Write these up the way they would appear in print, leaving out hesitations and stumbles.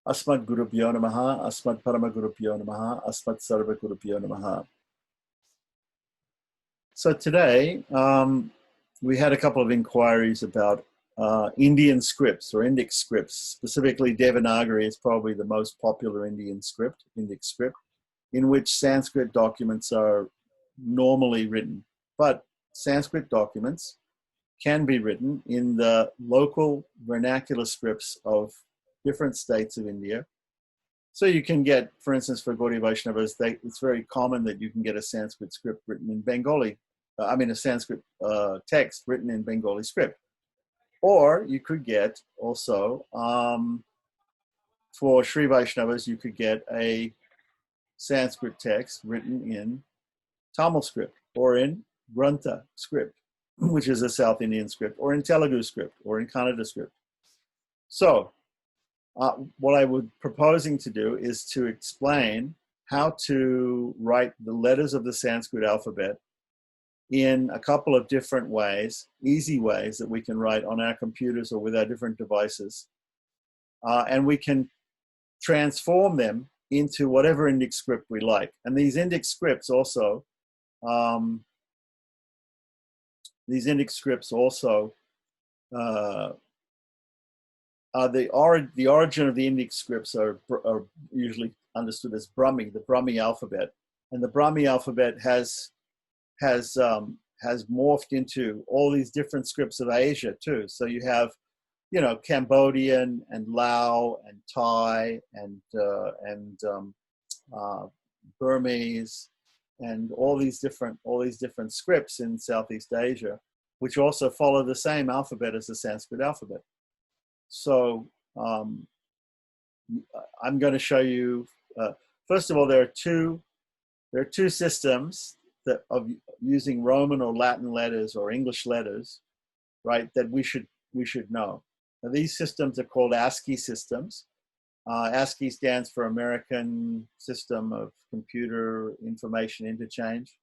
Asmad Gurubhyo Namaha, Asmad Paramagurubhyo Namaha, Asmad Sarvagurubhyo Namaha. So today, we had a couple of inquiries about Indian scripts or Indic scripts. Specifically, Devanagari is probably the most popular Indic script, in which Sanskrit documents are normally written. But Sanskrit documents can be written in the local vernacular scripts of different states of India. So you can get, for instance, for Gaudiya Vaishnavas, it's very common that you can get a Sanskrit script written in Bengali. A Sanskrit text written in Bengali script. Or you could get also, for Sri Vaishnavas, you could get a Sanskrit text written in Tamil script or in Grantha script, which is a South Indian script, or in Telugu script, or in Kannada script. So what I would proposing to do is to explain how to write the letters of the Sanskrit alphabet in a couple of different ways, easy ways that we can write on our computers or with our different devices. And we can transform them into whatever Indic script we like. And these Indic scripts also, the origin of the Indic scripts are usually understood as Brahmi, the Brahmi alphabet. And the Brahmi alphabet has morphed into all these different scripts of Asia too. So you have, Cambodian and Lao and Thai and Burmese and all these different scripts in Southeast Asia, which also follow the same alphabet as the Sanskrit alphabet. So I'm going to show you. First of all, there are two systems of using Roman or Latin letters or English letters, right? That we should know. Now, these systems are called ASCII systems. ASCII stands for American System of Computer Information Interchange.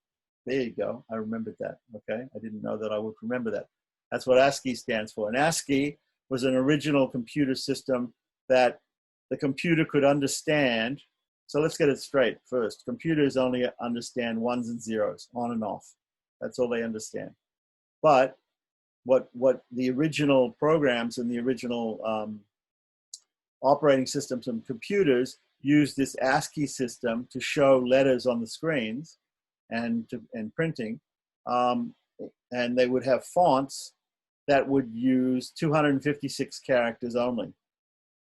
There you go. I remembered that. Okay, I didn't know that I would remember that. That's what ASCII stands for. And ASCII was an original computer system that the computer could understand. So let's get it straight first. Computers only understand ones and zeros, on and off. That's all they understand. But what the original programs and the original operating systems and computers used this ASCII system to show letters on the screens and printing. And they would have fonts that would use 256 characters only.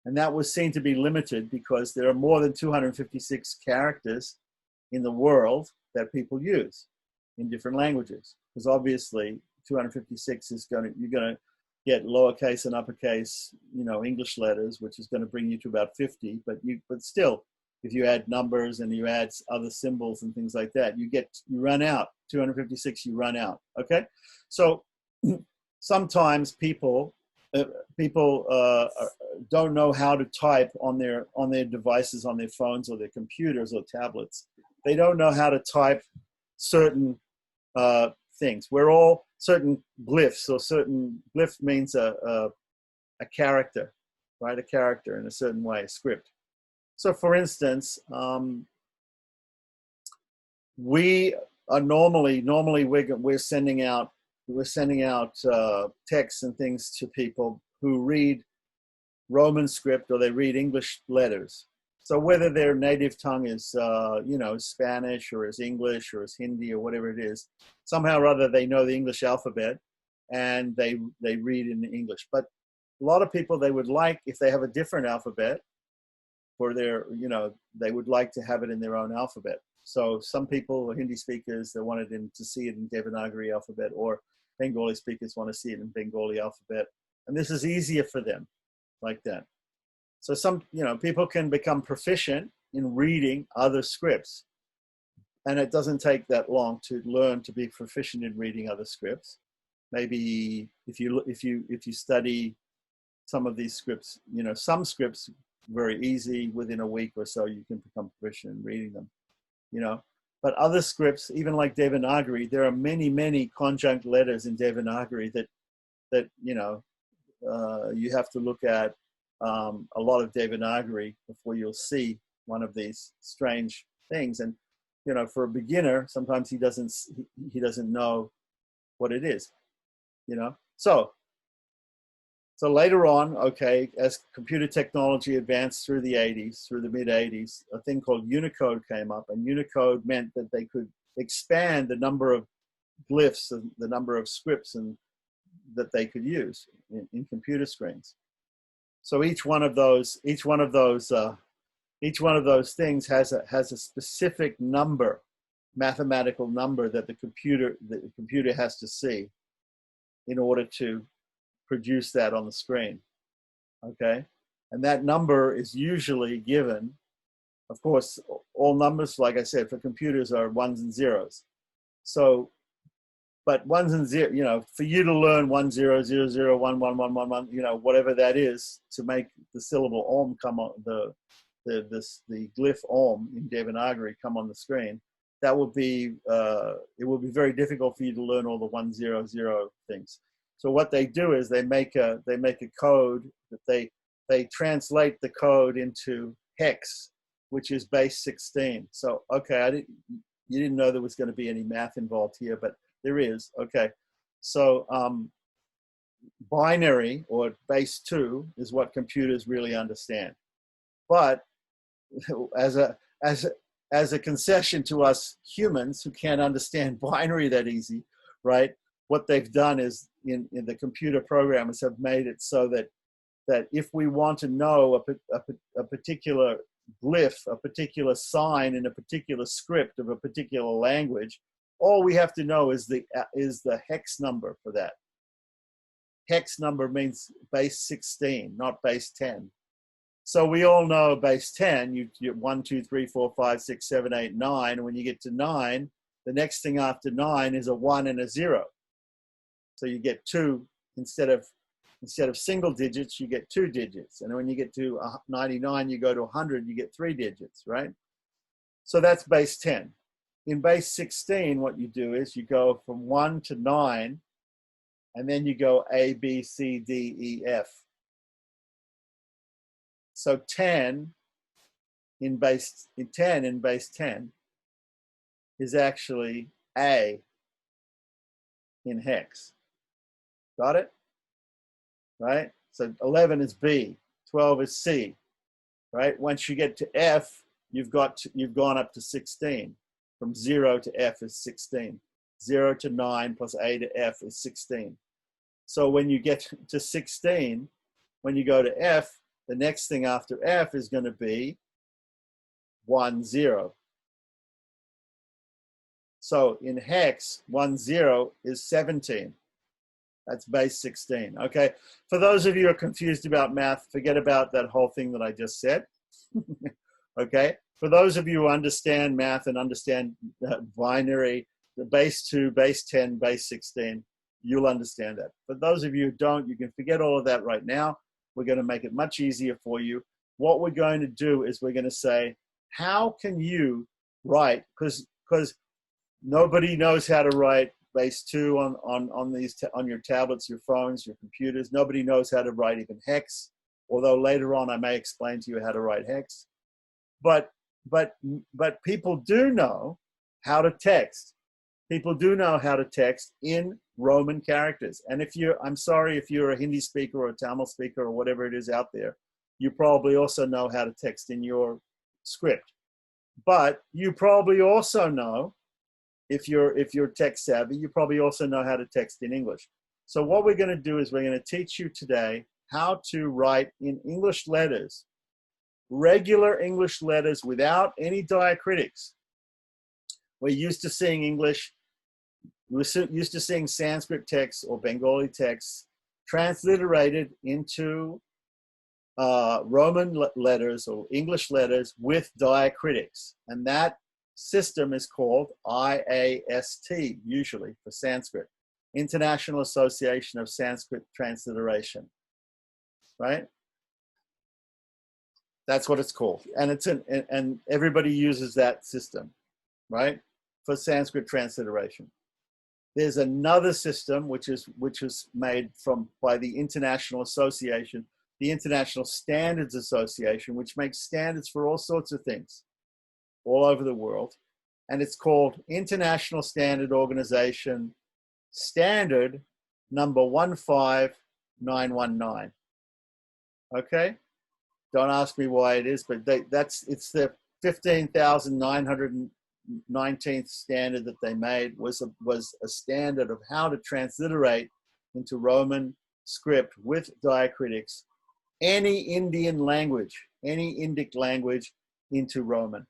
And that was seen to be limited because there are more than 256 characters in the world that people use in different languages. Because obviously 256 you're going to get lowercase and uppercase, English letters, which is going to bring you to about 50. But still, if you add numbers and you add other symbols and things like that, you run out. 256, you run out. Okay, so sometimes people don't know how to type on their devices, on their phones or their computers or tablets. They don't know how to type certain things. We're all certain glyphs, or certain glyph means a character, right? A character in a certain way, a script. So, for instance, we are normally we're sending out texts and things to people who read Roman script or they read English letters. So whether their native tongue is, Spanish or is English or is Hindi or whatever it is, somehow or other they know the English alphabet and they read in English. But a lot of people, they would like, if they have a different alphabet for their, they would like to have it in their own alphabet. So some people, Hindi speakers, they wanted to see it in Devanagari alphabet, or Bengali speakers want to see it in Bengali alphabet. And this is easier for them like that. So people can become proficient in reading other scripts. And it doesn't take that long to learn to be proficient in reading other scripts. Maybe if you study some of these scripts, some scripts very easy, within a week or so you can become proficient in reading them. But other scripts, even like Devanagari, there are many conjunct letters in Devanagari that you have to look at a lot of Devanagari before you'll see one of these strange things. And you know, for a beginner, sometimes he doesn't know what it is. You know, so later on, okay, as computer technology advanced through the 80s, through the mid 80s, a thing called Unicode came up, and Unicode meant that they could expand the number of glyphs and the number of scripts and that they could use in computer screens. So each one of those things has a specific number, mathematical number that the computer has to see in order to produce that on the screen. Okay, and that number is usually given. Of course, all numbers, like I said, for computers are ones and zeros. So, but ones and zero, you know, for you to learn 1 0 0 0 1 1 1 1 1, you know, whatever that is, to make the syllable Om come on the glyph Om in Devanagari come on the screen, that would be it would be very difficult for you to learn all the 1 0 0 things. So what they do is they make a code that they translate the code into hex, which is base 16. So okay, you didn't know there was going to be any math involved here, but there is. Okay, so binary or base 2 is what computers really understand. But as a concession to us humans who can't understand binary that easy, right? What they've done is in the computer programmers have made it so that if we want to know a particular glyph, a particular sign in a particular script of a particular language, all we have to know is the hex number for that. Hex number means base 16, not base 10. So we all know base 10, you 1, 2, 3, 4, 5, 6, 7, 8, 9. And when you get to 9, the next thing after 9 is a 1 and a 0. So you get 2 instead of single digits, you get 2 digits. And when you get to 99, you go to 100, you get 3 digits, right? So that's base 10. In base 16, what you do is you go from 1 to 9, and then you go A, B, C, D, E, F. So 10 in base 10 is actually A in hex. Got it? Right? So 11 is B, 12 is C. Right? Once you get to F, you've gone up to 16. From 0 to F is 16. 0 to 9 plus A to F is 16. So when you get to 16, when you go to F, the next thing after F is going to be 1 0. So in hex, 1 0 is 17. That's base 16. Okay. For those of you who are confused about math, forget about that whole thing that I just said. Okay. For those of you who understand math and understand binary, the base 2, base 10, base 16, you'll understand that. For those of you who don't, you can forget all of that right now. We're going to make it much easier for you. What we're going to do is we're going to say, how can you write, because nobody knows how to write base 2 on your tablets, your phones, your computers. Nobody knows how to write even hex, although later on I may explain to you how to write hex. But people do know how to text. People do know how to text in Roman characters. And I'm sorry if you're a Hindi speaker or a Tamil speaker or whatever it is out there, you probably also know how to text in your script. But you probably also know, if you're tech savvy, you probably also know how to text in English. So what we're going to do is we're going to teach you today how to write in English letters, regular English letters without any diacritics. We're used to seeing we're used to seeing Sanskrit texts or Bengali texts transliterated into Roman letters or English letters with diacritics. And that system is called IAST, usually for Sanskrit, International Association of Sanskrit Transliteration, right? That's what it's called. And and everybody uses that system, right, for Sanskrit transliteration. There's another system which is made by the International Association. the International Standards Association, which makes standards for all sorts of things all over the world. And it's called International Standard Organization Standard number 15919. Okay? Don't ask me why it is, but it's the 15,919th standard that they made, was a standard of how to transliterate into Roman script with diacritics any Indian language, any Indic language into Roman,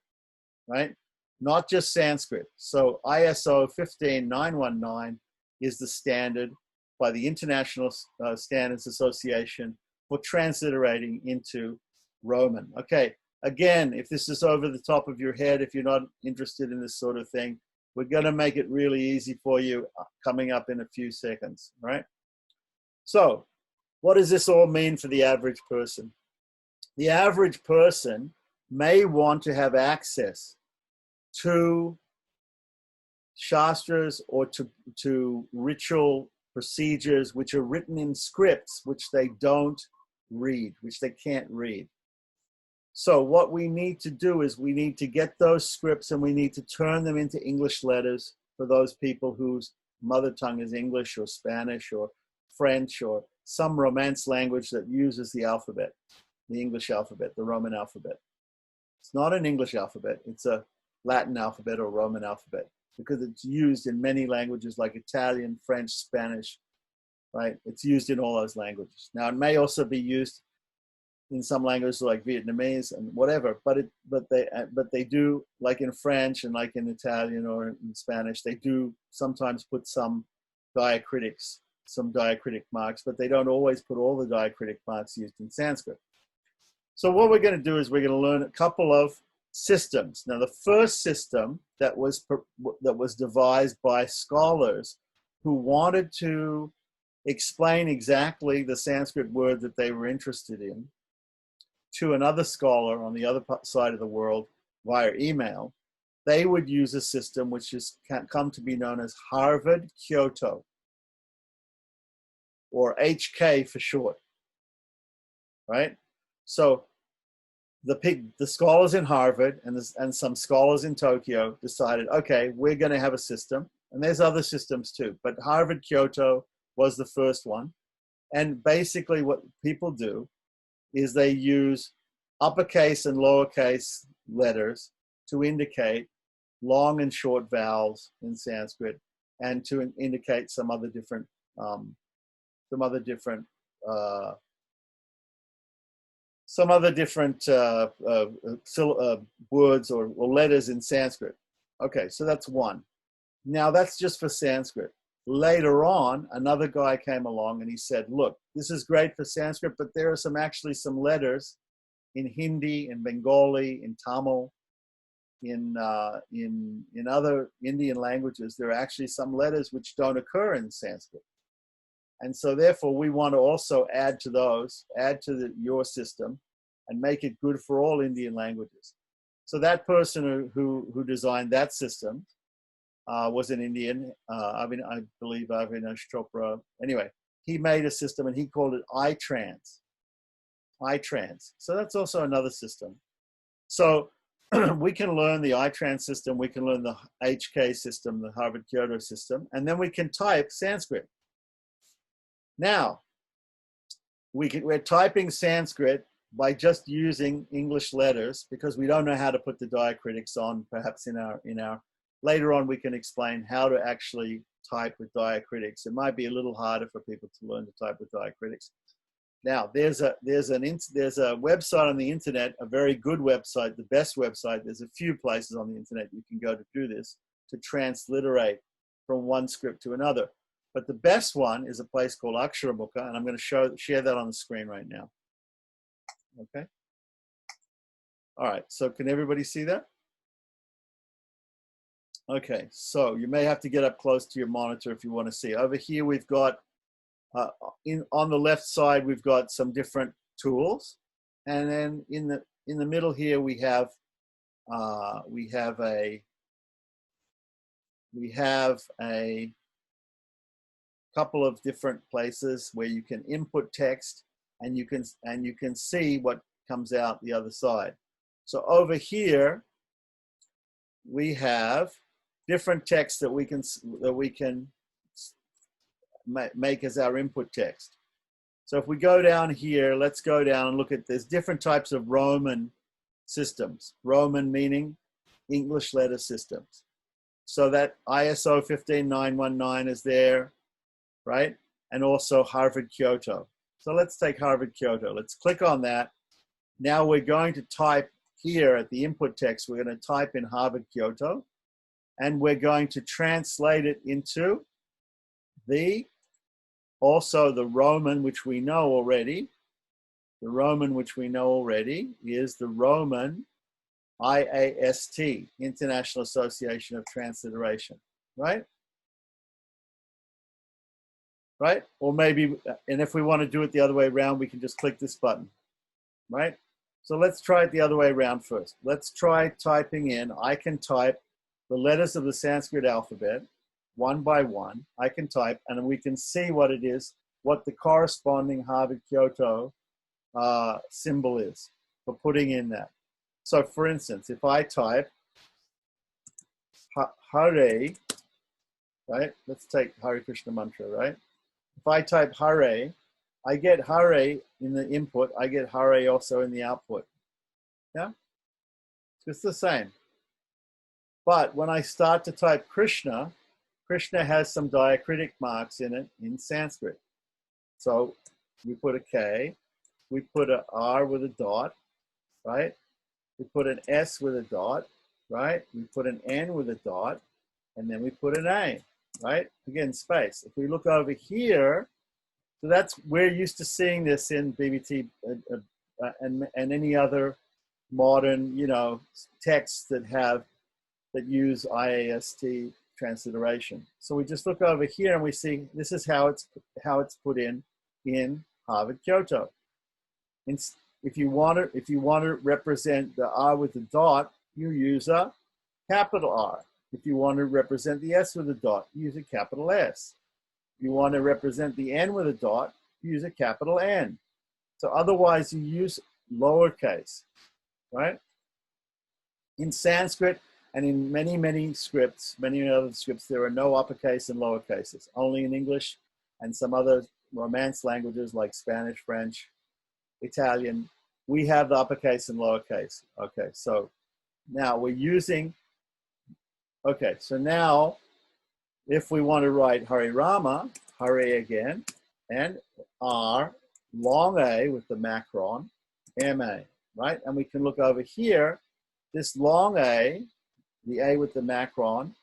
right? Not just Sanskrit. So ISO 15919 is the standard by the International Standards Association for transliterating into Roman. Okay, again, if this is over the top of your head, if you're not interested in this sort of thing, we're going to make it really easy for you coming up in a few seconds, right? So, what does this all mean for the average person? The average person may want to have access to shastras or to ritual procedures which are written in scripts which they don't read, which they can't read. So what we need to do is we need to get those scripts and we need to turn them into English letters for those people whose mother tongue is English or Spanish or French or some Romance language that uses the alphabet, the English alphabet, the Roman alphabet. It's not an English alphabet, it's a Latin alphabet or Roman alphabet, because it's used in many languages like Italian, French, Spanish, right? It's used in all those languages. Now, it may also be used in some languages like Vietnamese and whatever, but they do, like in French and like in Italian or in Spanish, they do sometimes put some diacritics, some diacritic marks, but they don't always put all the diacritic marks used in Sanskrit. So what we're going to do is we're going to learn a couple of systems. Now, the first system that was devised by scholars who wanted to explain exactly the Sanskrit word that they were interested in to another scholar on the other side of the world via email, they would use a system which has come to be known as Harvard Kyoto, or HK for short, right? So the scholars in Harvard and some scholars in Tokyo decided, okay, we're going to have a system, and there's other systems too, but Harvard Kyoto was the first one. And basically what people do is they use uppercase and lowercase letters to indicate long and short vowels in Sanskrit, and to indicate some other different words or letters in Sanskrit. Okay, so that's one. Now that's just for Sanskrit. Later on, another guy came along and he said, look, this is great for Sanskrit, but there are actually some letters in Hindi, in Bengali, in Tamil, in other Indian languages. There are actually some letters which don't occur in Sanskrit. And so therefore we want to also add to those, your system, and make it good for all Indian languages. So that person who designed that system was an Indian, I believe Avinash Chopra. Anyway, he made a system and he called it iTrans. iTrans. So that's also another system. So we can learn the iTrans system, we can learn the HK system, the Harvard Kyoto system, and then we can type Sanskrit. Now, we're typing Sanskrit by just using English letters because we don't know how to put the diacritics on. Perhaps in our later on we can explain how to actually type with diacritics. It might be a little harder for people to learn to type with diacritics. Now, there's a website on the internet, a very good website, the best website. There's a few places on the internet you can go to do this, to transliterate from one script to another. But the best one is a place called Aksharamukha, and I'm going to share that on the screen right now. Okay. All right. So can everybody see that? Okay. So you may have to get up close to your monitor if you want to see. Over here, we've got on the left side, we've got some different tools, and then in the middle here, we have a couple of different places where you can input text and you can see what comes out the other side. So over here we have different text that we can make as our input text. So if we go down here, let's go down and look at, there's different types of Roman systems. Roman meaning English letter systems. So that ISO 15919 is there, right? And also Harvard Kyoto. So let's take Harvard Kyoto. Let's click on that. Now we're going to type here at the input text, we're going to type in Harvard Kyoto, and we're going to translate it into also the Roman, which we know already. The Roman, which we know already, is the Roman IAST, International Association of Transliteration, right? Right? Or maybe, and if we want to do it the other way around, we can just click this button, right? So let's try it the other way around first. Let's try typing in, I can type the letters of the Sanskrit alphabet one by one. I can type, and we can see what it is, what the corresponding Harvard Kyoto symbol is for putting in that. So for instance, if I type Hare, right? Let's take Hare Krishna mantra, right? If I type Hare, I get Hare in the input, I get Hare also in the output. Yeah? It's the same. But when I start to type Krishna, Krishna has some diacritic marks in it in Sanskrit. So we put a K, we put an R with a dot, right? We put an S with a dot, right? We put an N with a dot, and then we put an A, right? Again, space. If we look over here, so that's, we're used to seeing this in BBT and any other modern, texts that use IAST transliteration. So we just look over here and we see this is how it's put in Harvard Kyoto. If you want to represent the R with the dot, you use a capital R. If you want to represent the S with a dot, use a capital S. If you want to represent the N with a dot, use a capital N. So otherwise you use lowercase, right? In Sanskrit and in many other scripts, there are no uppercase and lower cases. Only in English and some other Romance languages like Spanish, French, Italian, we have the uppercase and lowercase. Okay, so now we're using, okay, so now if we want to write Hare Rama, Hare again, and R, long A with the macron, MA, right? And we can look over here, this long A, the A with the macron,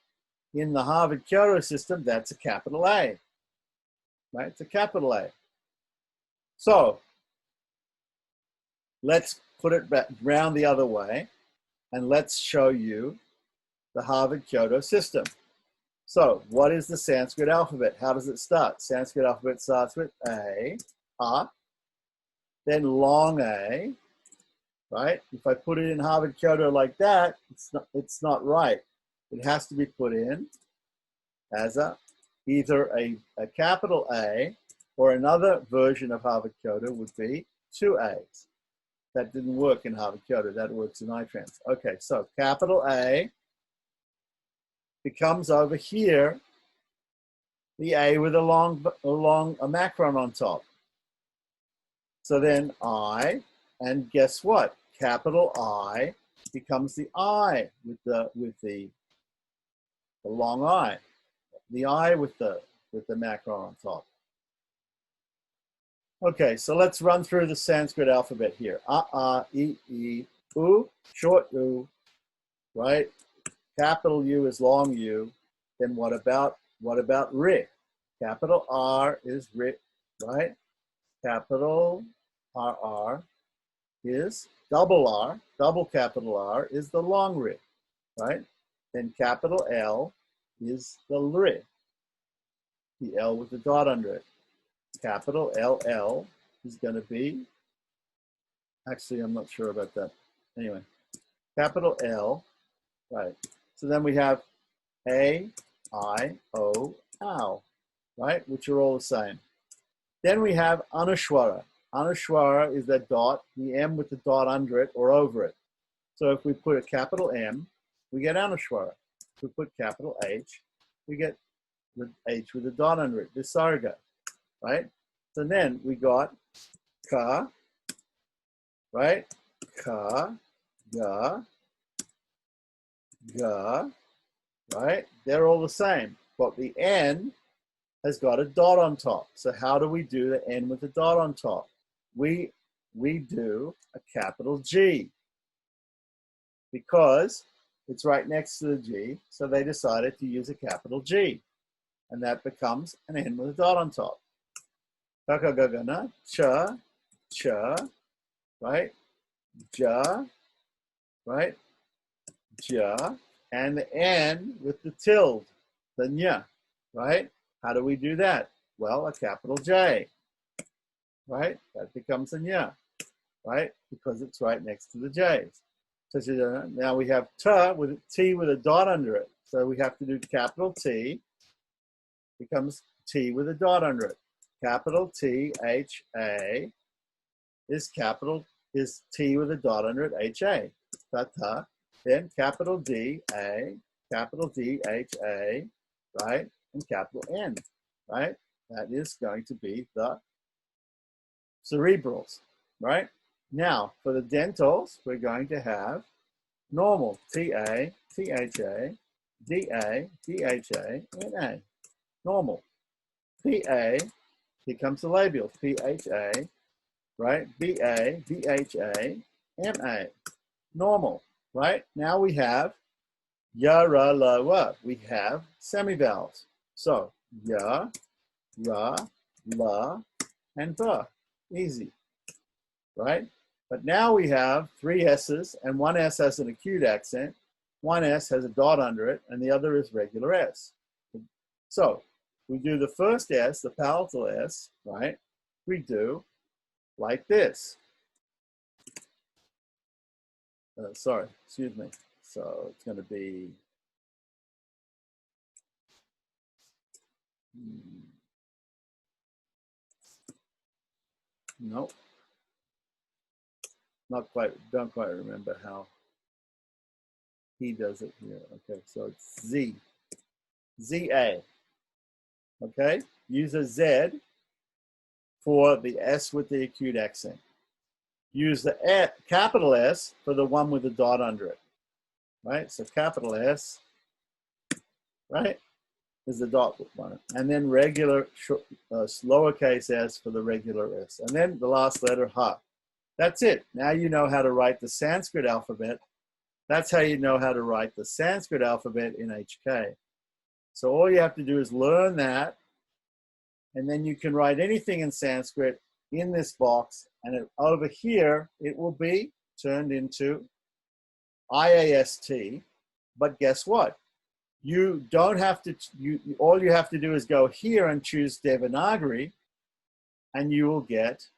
in the Harvard Kyoto system, that's a capital A, right? It's a capital A. So let's put it back round the other way, and let's show you the Harvard Kyoto system. So what is the Sanskrit alphabet? How does it start? Sanskrit alphabet starts with A, then long A, right? If I put it in Harvard Kyoto like that, it's not right. It has to be put in as either a capital A, or another version of Harvard Kyoto would be two A's. That didn't work in Harvard Kyoto. That works in iTrans. Okay, so capital A becomes over here the A with a long macron on top. So then I, and guess what? Capital I becomes the I with the long I, the I with the macron on top. Okay, so let's run through the Sanskrit alphabet here. I, U, short U, right? Capital U is long U. Then what about Ri? Capital R is Ri, right? Capital RR is double capital R is the long Ri, right? Then capital L is the Lri, the L with the dot under it. Capital LL is going to be, actually, I'm not sure about that. Anyway, capital L, right? So then we have A, I, O, Ow, right? Which are all the same. Then we have Anushwara. Anushwara is that dot, the M with the dot under it or over it. So if we put a capital M, we get Anushwara. If we put capital H, we get the H with a dot under it, Visarga, right? So then we got Ka, right? Ka, Ga, Ga, right? They're all the same, but the N has got a dot on top. So how do we do the N with a dot on top? We do a capital G because it's right next to the G, so they decided to use a capital G, and that becomes an N with a dot on top. Kakagagana, cha, cha, right? Ja, right? Ja, and the N with the tilde, the nya, right? How do we do that? Well, a capital J, right? That becomes a nya, right? Because it's right next to the J's. So now we have ta with T with a dot under it. So we have to do capital T, becomes T with a dot under it. Capital T, H, A is T with a dot under it, H, A. Ta. Then capital D, A, capital D, H, A, right? And capital N, right? That is going to be the cerebrals, right? Now, for the dentals, we're going to have normal, T-A, T-H-A, D-A, D-H-A, and A. Normal. P-A, here comes the labial, P-H-A, right? B-A, B-H-A, M-A. Normal, right? Now we have ya, ra, la, wa. We have semivowels. So, ya, ra, la, and va. Easy, right? But now we have three S's, and one S has an acute accent, one S has a dot under it, and the other is regular S. So we do the first S, the palatal S, right? We do like this. Sorry, excuse me. So it's going to be nope. Not quite, don't quite remember how he does it here. Okay, so it's Z. Z-A. Okay, use a Z for the S with the acute accent. Use the capital S for the one with the dot under it. Right, so capital S, right, is the dot one. And then regular, lowercase s for the regular S. And then the last letter, ha. That's it. Now you know how to write the Sanskrit alphabet. That's how you know how to write the Sanskrit alphabet in HK. So all you have to do is learn that, and then you can write anything in Sanskrit in this box, and over here, it will be turned into IAST. But guess what? You don't have to, all you have to do is go here and choose Devanagari, and you will get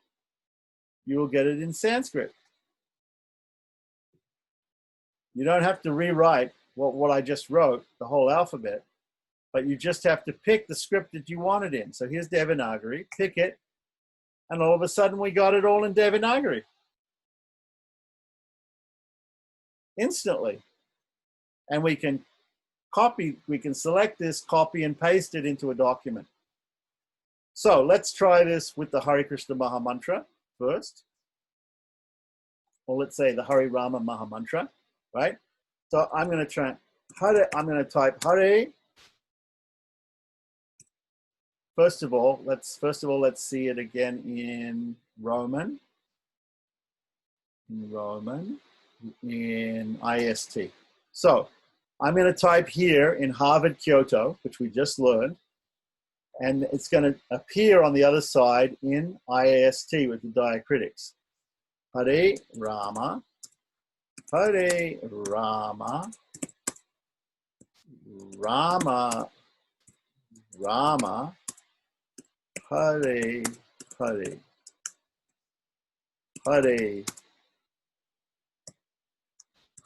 it in Sanskrit. You don't have to rewrite what I just wrote, the whole alphabet, but you just have to pick the script that you want it in. So here's Devanagari, pick it, and all of a sudden we got it all in Devanagari. Instantly. And we can select this, copy and paste it into a document. So let's try this with the Hare Krishna Mahamantra first. Or let's say the Hare Rama Mahamantra, right? So I'm going to type Hare. First of all, let's see it again in Roman. In IST. So I'm going to type here in Harvard Kyoto, which we just learned, and it's going to appear on the other side in IAST with the diacritics. Hare Rama, Hare Rama, Rama, Rama, Hare Hare, Hare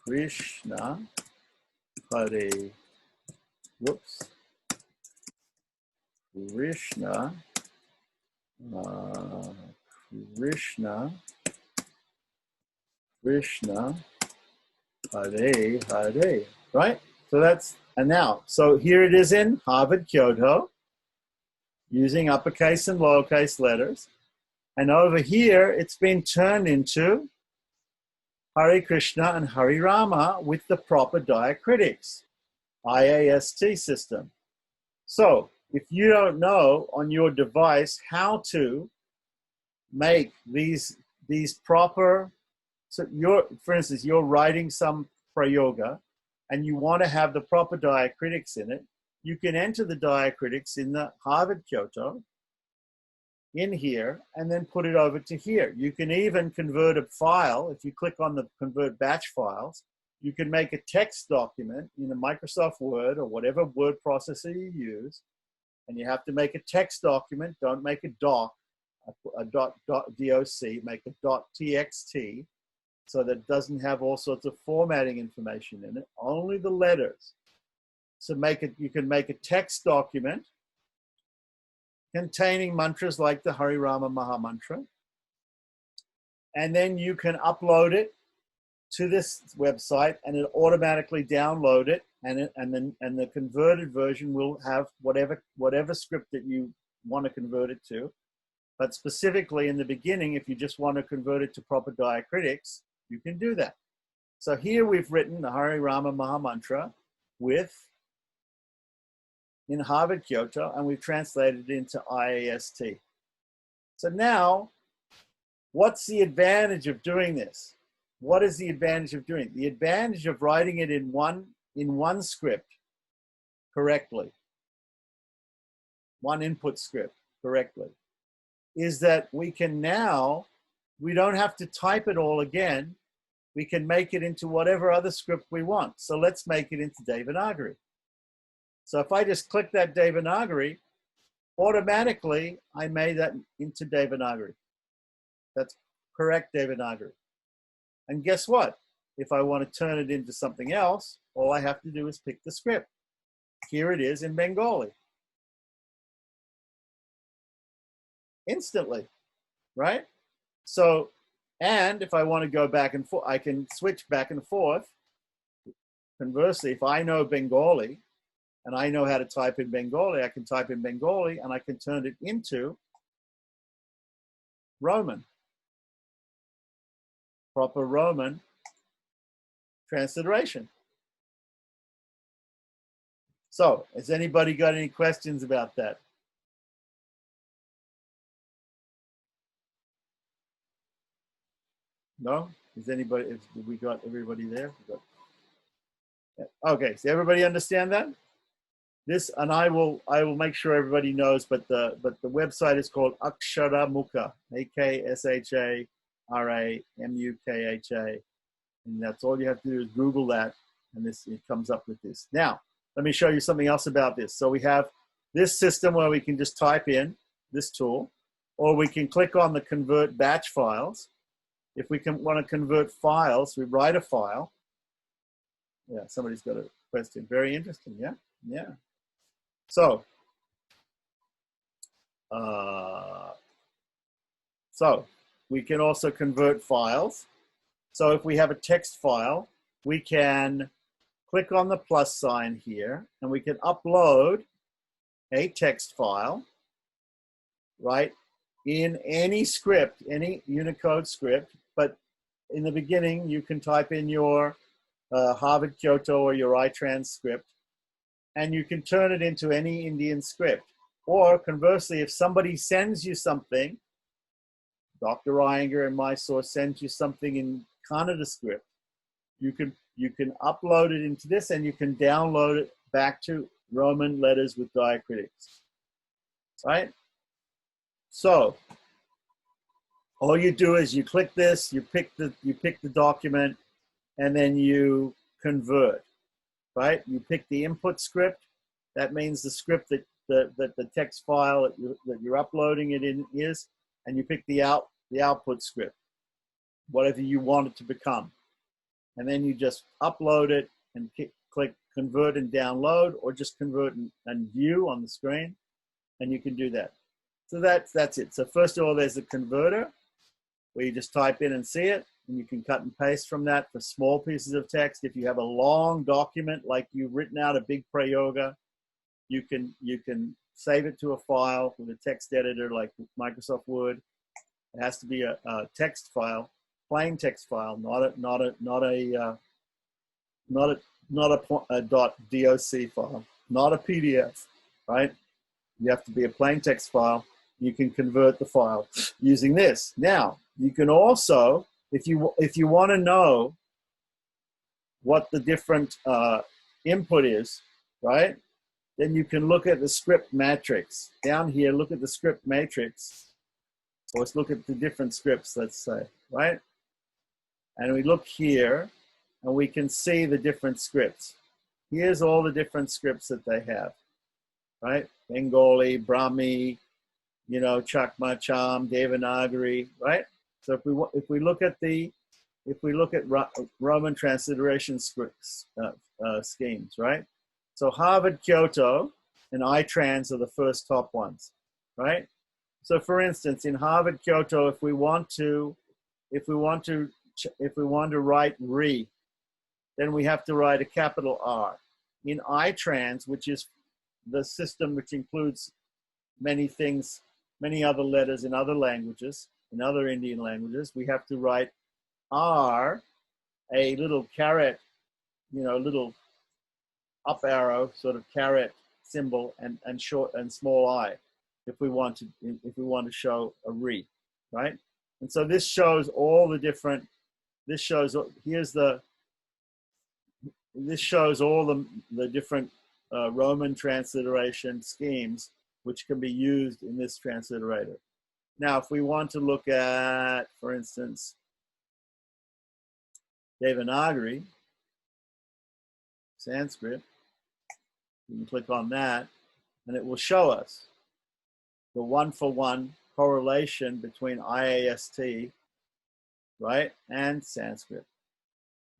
Krishna, Hare, Krishna, Krishna, Krishna, Hare, Hare, right? So that's, and now, so here it is in Harvard, Kyoto, using uppercase and lowercase letters. And over here, it's been turned into Hare Krishna and Hare Rama with the proper diacritics, IAST system. So if you don't know on your device how to make these proper, so for instance, you're writing some prayoga and you want to have the proper diacritics in it, you can enter the diacritics in the Harvard Kyoto in here and then put it over to here. You can even convert a file. If you click on the convert batch files, you can make a text document in a Microsoft Word or whatever word processor you use, and you have to make a text document. Don't make a doc, a doc, make a .txt, so that it doesn't have all sorts of formatting information in it, only the letters. So you can make a text document containing mantras like the Hare Rama Maha Mantra, and then you can upload it to this website and it automatically download it, and the converted version will have whatever script that you want to convert it to. But specifically in the beginning, if you just want to convert it to proper diacritics, you can do that. So here we've written the Hare Rama Maha Mantra in Harvard Kyoto, and we've translated it into IAST. So now, what's the advantage of doing this? What is the advantage of doing it? The advantage of writing it in one script correctly, one input script correctly, is that we don't have to type it all again. We can make it into whatever other script we want. So let's make it into Devanagari. So if I just click that Devanagari, automatically I made that into Devanagari. That's correct Devanagari. And guess what? If I want to turn it into something else, all I have to do is pick the script. Here it is in Bengali. Instantly, right? So, and if I want to go back and forth, I can switch back and forth. Conversely, if I know Bengali and I know how to type in Bengali, I can type in Bengali and I can turn it into Roman. Proper Roman transliteration. So, has anybody got any questions about that? No? Is anybody, we got everybody there? Okay, so everybody understand that? This, and I will make sure everybody knows, but the website is called Akshara Mukha, AKSHARAMUKHA, and that's all you have to do is Google that, and it comes up with this. Now, let me show you something else about this. So we have this system where we can just type in this tool, or we can click on the convert batch files. If we want to convert files, we write a file. Yeah, somebody's got a question. Very interesting, yeah? Yeah. So we can also convert files. So if we have a text file, we can click on the plus sign here and we can upload a text file, right, in any script, any Unicode script. But in the beginning, you can type in your Harvard Kyoto or your iTrans script, and you can turn it into any Indian script. Or conversely, if somebody sends you something, Dr. Iyengar in Mysore sends you something in Kannada script, you can upload it into this and you can download it back to Roman letters with diacritics, right? So all you do is you click this, you pick the document, and then you convert. Right? You pick the input script. That means the script that the text file that you're uploading it in is, and you pick the output script, whatever you want it to become. And then you just upload it and click convert and download, or just convert and view on the screen, and you can do that. So that's it. So first of all, there's the converter, where you just type in and see it, and you can cut and paste from that for small pieces of text. If you have a long document, like you've written out a big prayoga, you can save it to a file with a text editor like Microsoft Word. It has to be a text file, plain text file, not a .doc file, not a PDF, right? You have to be a plain text file. You can convert the file using this. Now, you can also, if you want to know what the different input is, right? Then you can look at the script matrix. Down here, look at the script matrix. Or let's look at the different scripts, let's say, right? And we look here, and we can see the different scripts. Here's all the different scripts that they have, right? Bengali, Brahmi, you know, Chakma, Cham, Devanagari, right? So if we look at Roman transliteration scripts schemes, right? So Harvard, Kyoto, and iTrans are the first top ones, right? So for instance, in Harvard, Kyoto, if we want to write re, then we have to write a capital R. In iTrans, which is the system which includes many things, many other letters in other languages, in other Indian languages, we have to write R, a little caret, you know, little up arrow, sort of caret symbol, and short and small I, if we want to show a re, right? And so this shows all the different. This shows all the different Roman transliteration schemes which can be used in this transliterator. Now, if we want to look at, for instance, Devanagari, Sanskrit, you can click on that, and it will show us the one-for-one correlation between IAST, right, and Sanskrit.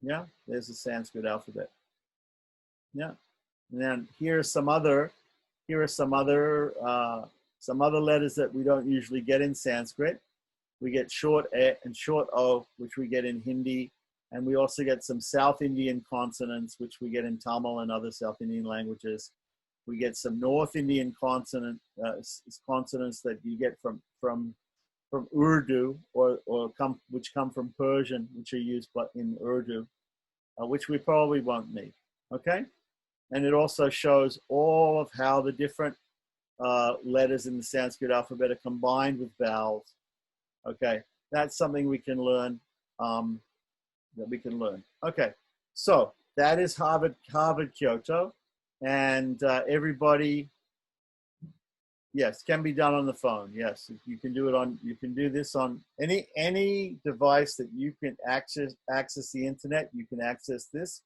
Yeah, there's the Sanskrit alphabet. Yeah, and then here are some other letters that we don't usually get in Sanskrit. We get short E and short O, which we get in Hindi, and we also get some South Indian consonants, which we get in Tamil and other South Indian languages. We get some North Indian consonants that you get from Urdu which come from Persian, which are used in Urdu, which we probably won't need. Okay, and it also shows all of how the different letters in the Sanskrit alphabet are combined with vowels. Okay, that's something we can learn. Okay, so that is Harvard Kyoto, and everybody. Yes, can be done on the phone. Yes, you can do it on. You can do this on any device that you can access the internet. You can access this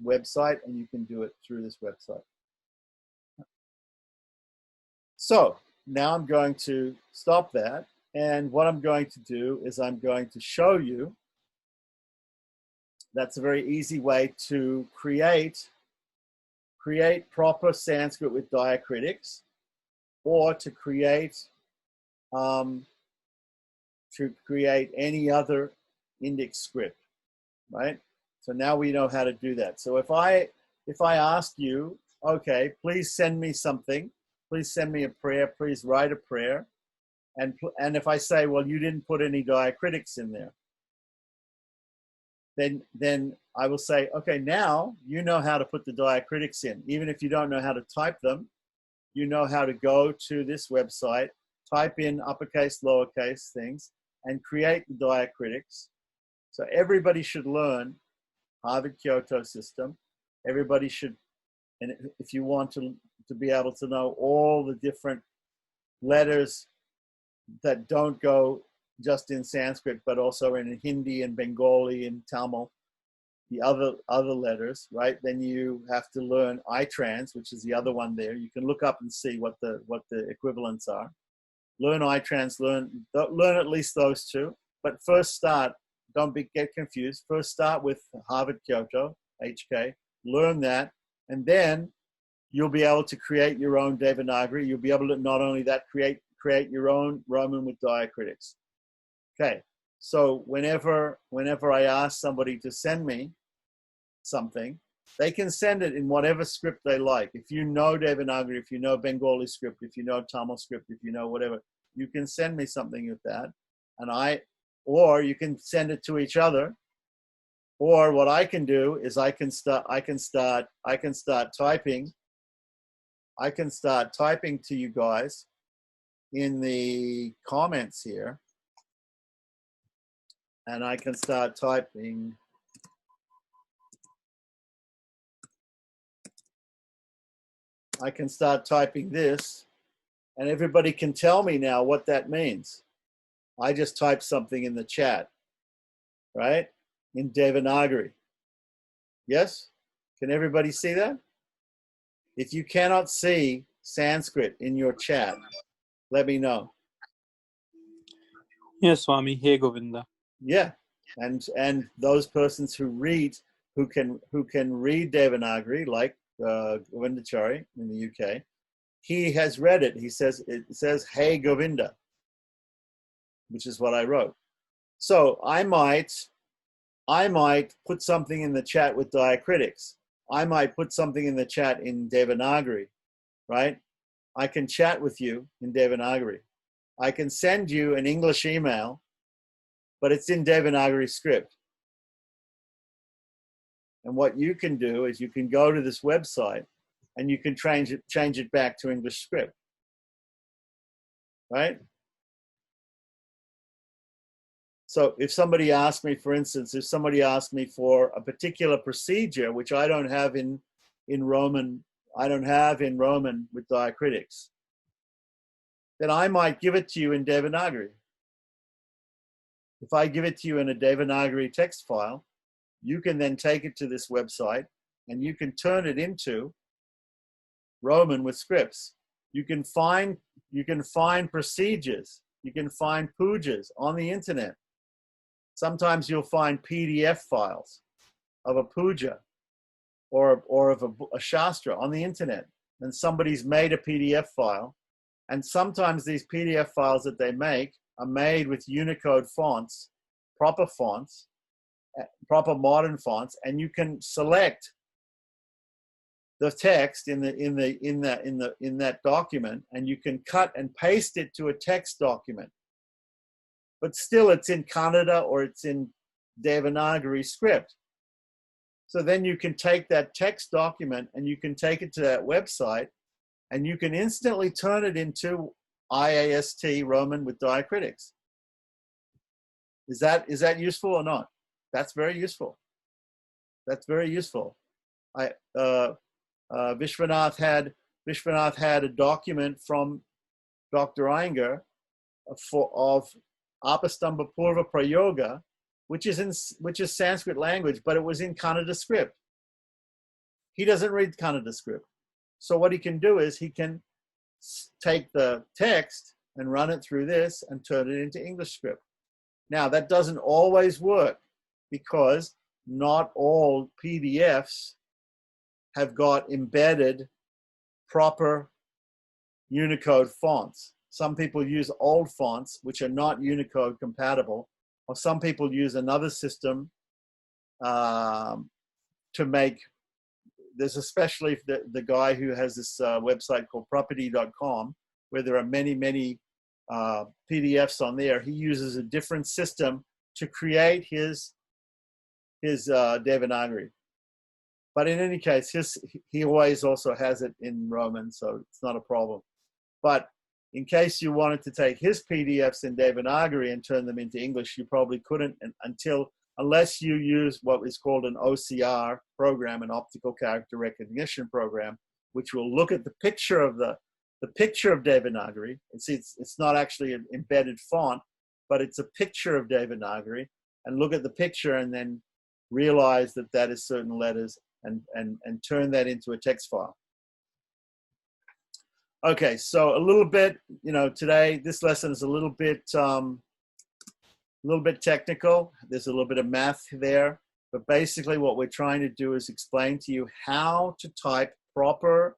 website, and you can do it through this website. So now I'm going to stop that, and what I'm going to do is I'm going to show you. That's a very easy way to create proper Sanskrit with diacritics, or to create any other Indic script, right? So now we know how to do that. So if I ask you, okay, please send me something, please send me a prayer, please write a prayer, and if I say, well, you didn't put any diacritics in there, then I will say, okay, now you know how to put the diacritics in. Even if you don't know how to type them, you know how to go to this website, type in uppercase, lowercase things, and create the diacritics. So everybody should learn Harvard Kyoto system. Everybody should, and if you want to be able to know all the different letters that don't go just in Sanskrit, but also in Hindi and Bengali and Tamil, the other letters, right? Then you have to learn iTrans, which is the other one there. You can look up and see what the equivalents are. Learn iTrans, learn at least those two. But first start, get confused. First start with Harvard Kyoto, HK, learn that, and then you'll be able to create your own Devanagari. You'll be able to not only that, create your own Roman with diacritics. Okay, So whenever I ask somebody to send me something, they can send it in whatever script they like. If you know Devanagari, if you know Bengali script, if you know Tamil script, if you know whatever, you can send me something with that, or you can send it to each other. Or what I can do is I can start typing to you guys in the comments here, and I can start typing. I can start typing this, and everybody can tell me now what that means. I just typed something in the chat, right? In Devanagari. Yes? Can everybody see that? If you cannot see Sanskrit in your chat, let me know. Yes, Swami. Hey, Govinda. Yeah, and those persons who can read Devanagari, like Govindachari in the UK, he has read it. It says "Hey Govinda," which is what I wrote. So I might put something in the chat with diacritics. I might put something in the chat in Devanagari, right? I can chat with you in Devanagari. I can send you an English email, but it's in Devanagari script. And what you can do is you can go to this website and you can change it back to English script, right? So if somebody asks me, for instance, for a particular procedure, which I don't have in Roman, with diacritics, then I might give it to you in Devanagari. If I give it to you in a Devanagari text file, you can then take it to this website and you can turn it into Roman with scripts. You can find procedures. You can find pujas on the internet. Sometimes you'll find PDF files of a puja or of a shastra on the internet, and somebody's made a PDF file. And sometimes these PDF files that they make are made with Unicode fonts, proper modern fonts, and you can select the text in that document, and you can cut and paste it to a text document. But still, it's in Kannada or it's in Devanagari script. So then you can take that text document and you can take it to that website, and you can instantly turn it into IAST Roman with diacritics. Is that useful or not? That's very useful. That's very useful. Vishwanath had a document from Dr. Iyengar of Apastamba Purva Prayoga, which is Sanskrit language, but it was in Kannada script. He doesn't read Kannada script. So what he can do is he can take the text and run it through this and turn it into English script. Now, that doesn't always work because not all PDFs have got embedded proper Unicode fonts. Some people use old fonts, which are not Unicode compatible, or some people use another system to make. There's especially the guy who has this website called property.com, where there are many PDFs on there. He uses a different system to create his Devanagari. But in any case, he always also has it in Roman, so it's not a problem. But in case you wanted to take his PDFs in Devanagari and turn them into English, you probably couldn't unless you use what is called an OCR program, an optical character recognition program, which will look at the picture of Devanagari. It's not actually an embedded font, but it's a picture of Devanagari, and look at the picture and then realize that is certain letters and turn that into a text file. Okay, so a little bit, today this lesson is a little bit technical. There's a little bit of math there, but basically what we're trying to do is explain to you how to type proper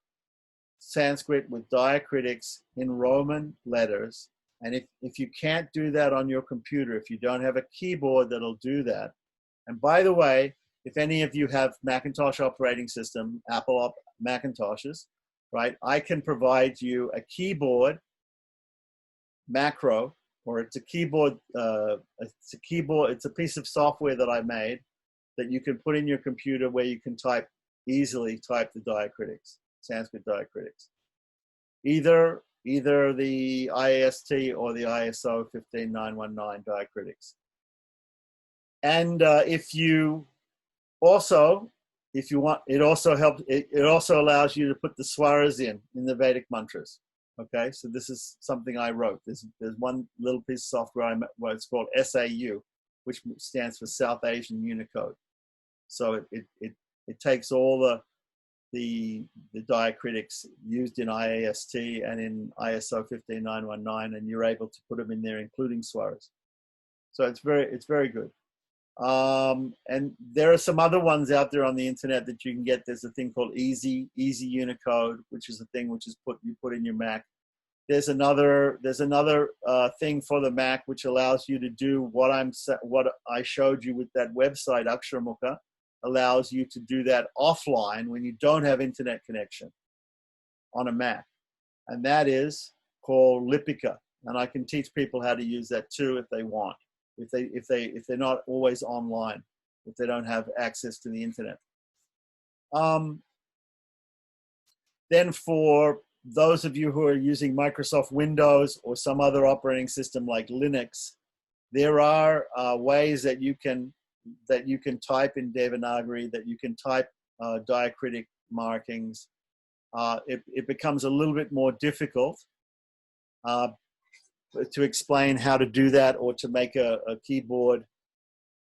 Sanskrit with diacritics in Roman letters And if you can't do that on your computer, if you don't have a keyboard that'll do that, and by the way, if any of you have Macintosh operating system, Macintoshes, right, I can provide you a keyboard macro, or it's a keyboard, it's a piece of software that I made that you can put in your computer where you can easily type the diacritics, Sanskrit diacritics. Either the IAST or the ISO 15919 diacritics. And if you want, it also helps. It also allows you to put the swaras in the Vedic mantras. Okay, so this is something I wrote. There's one little piece of software it's called SAU, which stands for South Asian Unicode. So it takes all the diacritics used in IAST and in ISO 15919, and you're able to put them in there, including swaras. So it's very good. And there are some other ones out there on the internet that you can get. There's a thing called Easy Unicode, which is a thing which is you put in your Mac. There's another thing for the Mac which allows you to do what I showed you with that website Aksharamukha. Allows you to do that offline when you don't have internet connection on a Mac, and that is called Lipika. And I can teach people how to use that too if they want. If they're not always online, if they don't have access to the internet. Then for those of you who are using Microsoft Windows or some other operating system like Linux, there are ways that you can type in Devanagari, that you can type diacritic markings. It becomes a little bit more difficult to explain how to do that, or to make a keyboard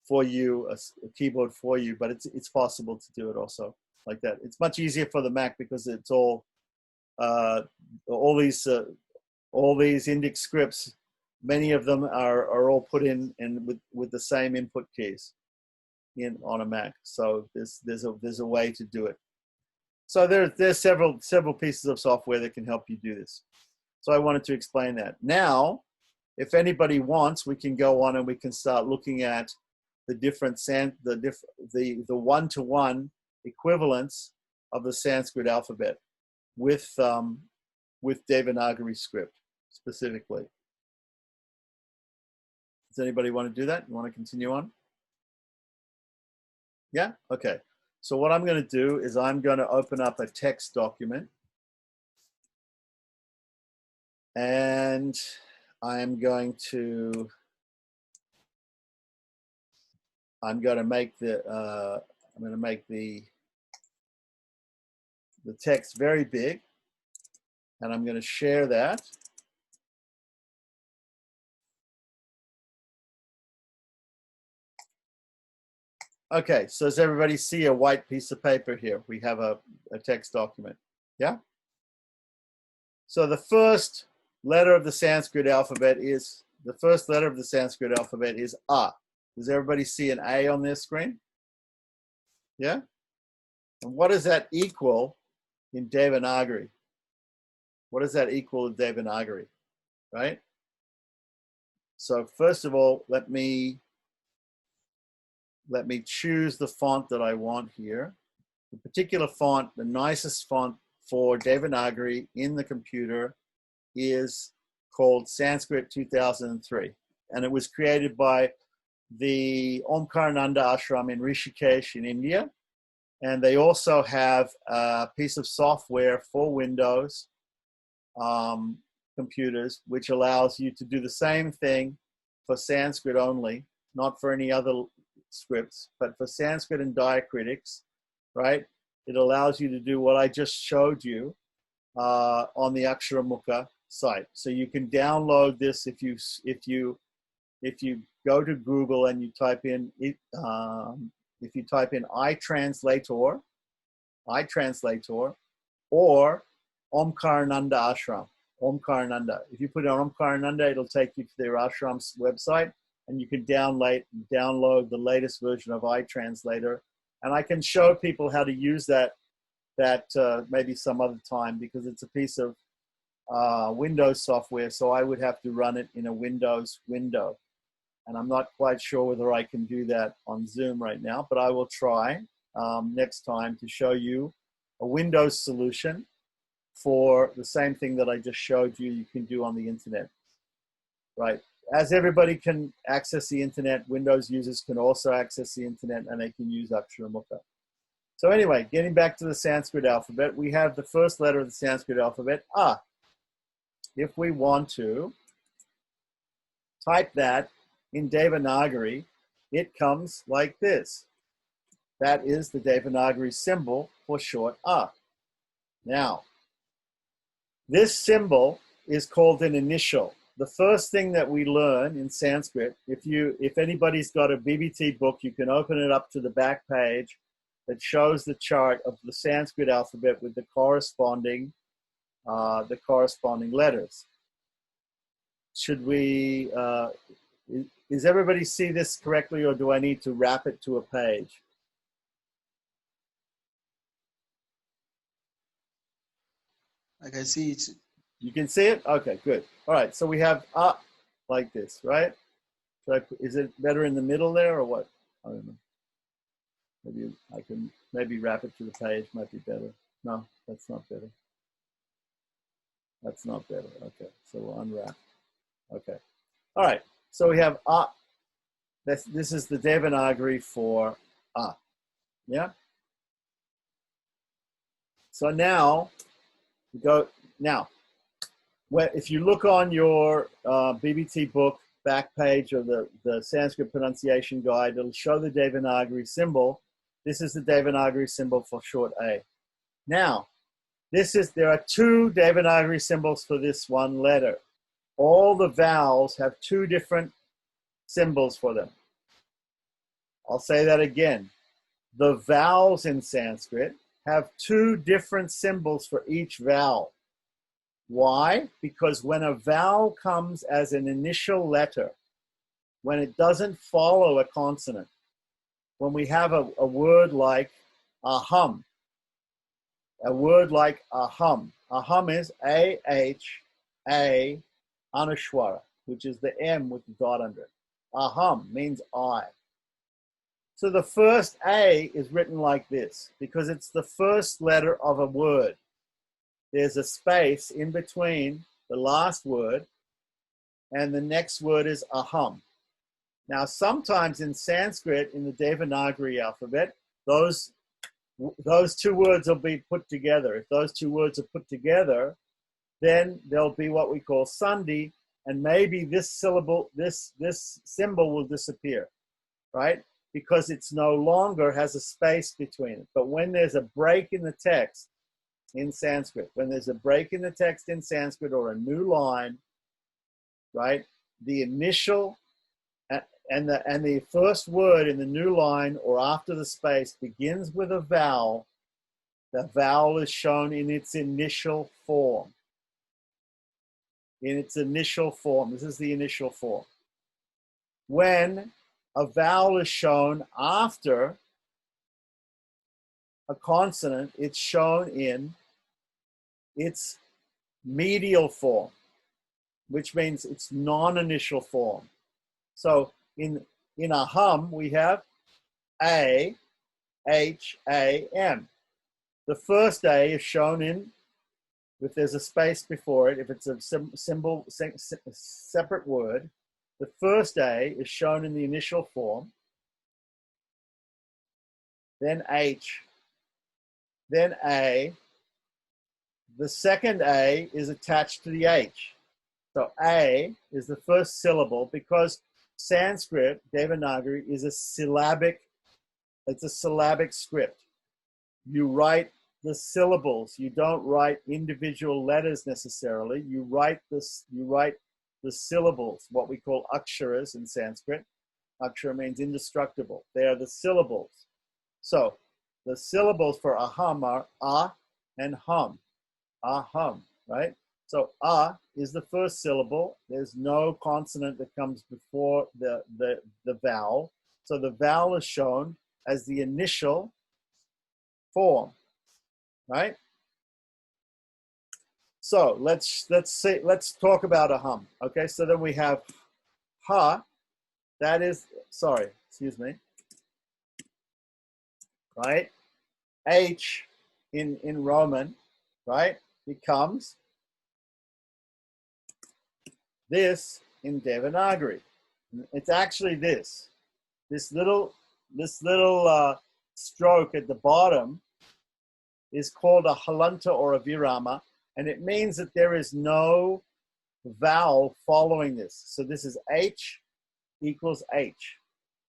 for you, a keyboard for you, but it's possible to do it also like that. It's much easier for the Mac because it's all these Indic scripts. Many of them are all put in with the same input keys on a Mac. So there's a way to do it. So there's several pieces of software that can help you do this. So I wanted to explain that. Now, if anybody wants, we can go on and we can start looking at the different the one-to-one equivalents of the Sanskrit alphabet with Devanagari script specifically. Does anybody want to do that? You want to continue on? Yeah? Okay. So what I'm going to do is I'm going to open up a text document, and I'm going to make the text very big, and I'm going to share that. Okay, so does everybody see a white piece of paper here? We have a text document, yeah? So the first letter of the Sanskrit alphabet is A. Does everybody see an A on their screen? Yeah? And what does that equal in Devanagari? What does that equal in Devanagari, right? So first of all, let me choose the font that I want here. The particular font, the nicest font for Devanagari in the computer is called Sanskrit 2003. And it was created by the Omkarananda Ashram in Rishikesh in India. And they also have a piece of software for Windows computers, which allows you to do the same thing for Sanskrit only, not for any other scripts, but for Sanskrit and diacritics, right? It allows you to do what I just showed you on the Aksharamukha site. So you can download this if you go to Google and you type in iTranslator or Omkarananda Ashram. Omkarananda. If you put in Omkarananda, it'll take you to their ashram's website, and you can download the latest version of iTranslator. And I can show people how to use that maybe some other time, because it's a piece of Windows software, so I would have to run it in a Windows window. And I'm not quite sure whether I can do that on Zoom right now, but I will try next time to show you a Windows solution for the same thing that I just showed you can do on the internet, right? As everybody can access the internet, Windows users can also access the internet, and they can use Aksharamukha. So anyway, getting back to the Sanskrit alphabet, we have the first letter of the Sanskrit alphabet, A. If we want to type that in Devanagari, it comes like this. That is the Devanagari symbol for short A. Now, this symbol is called an initial. The first thing that we learn in Sanskrit, if anybody's got a BBT book, you can open it up to the back page that shows the chart of the Sanskrit alphabet with the corresponding letters. Should we, is everybody see this correctly, or do I need to wrap it to a page? I can see it. You can see it? Okay, good. All right, so we have A like this, right? So is it better in the middle there or what? I don't know. Maybe I can wrap it to the page, might be better. No, that's not better. That's not better. Okay, so we'll unwrap. Okay. All right, so we have A. This is the Devanagari for A. Yeah? So now, we go, now, if you look on your BBT book back page of the Sanskrit pronunciation guide, it'll show the Devanagari symbol. This is the Devanagari symbol for short A. Now, there are two Devanagari symbols for this one letter. All the vowels have two different symbols for them. I'll say that again. The vowels in Sanskrit have two different symbols for each vowel. Why? Because when a vowel comes as an initial letter, when it doesn't follow a consonant, when we have a word like aham, aham is A-H-A Anushwara, which is the M with the dot under it. Aham means I. So the first A is written like this because it's the first letter of a word. There's a space in between the last word and the next word is aham. Now, sometimes in Sanskrit, in the Devanagari alphabet, those two words will be put together. If those two words are put together, then there'll be what we call sandhi, and maybe this syllable, this symbol will disappear, right? Because it's no longer has a space between it. But when there's a break in the text in Sanskrit, when there's a break in the text in Sanskrit or a new line, right? The initial and the first word in the new line or after the space begins with a vowel. The vowel is shown in its initial form. In its initial form. This is the initial form. When a vowel is shown after a consonant, it's shown in its medial form, which means it's non-initial form. So in aham, we have A, H, A, M. The first A is shown in, if there's a space before it, if it's a separate word, the first A is shown in the initial form, then H, then A. The second A is attached to the H. So A is the first syllable because Sanskrit, Devanagari, is a syllabic script. You write the syllables. You don't write individual letters necessarily. You write the syllables, what we call aksharas in Sanskrit. Akshara means indestructible. They are the syllables. So the syllables for aham are a and hum. Aham, right? So a is the first syllable. There's no consonant that comes before the vowel. So the vowel is shown as the initial form, right? So let's talk about a hum. Okay, so then we have ha. That is, sorry, excuse me. Right, H in Roman, right, becomes this in Devanagari. It's actually this little stroke at the bottom is called a halanta or a virama, and it means that there is no vowel following this. So this is H equals H.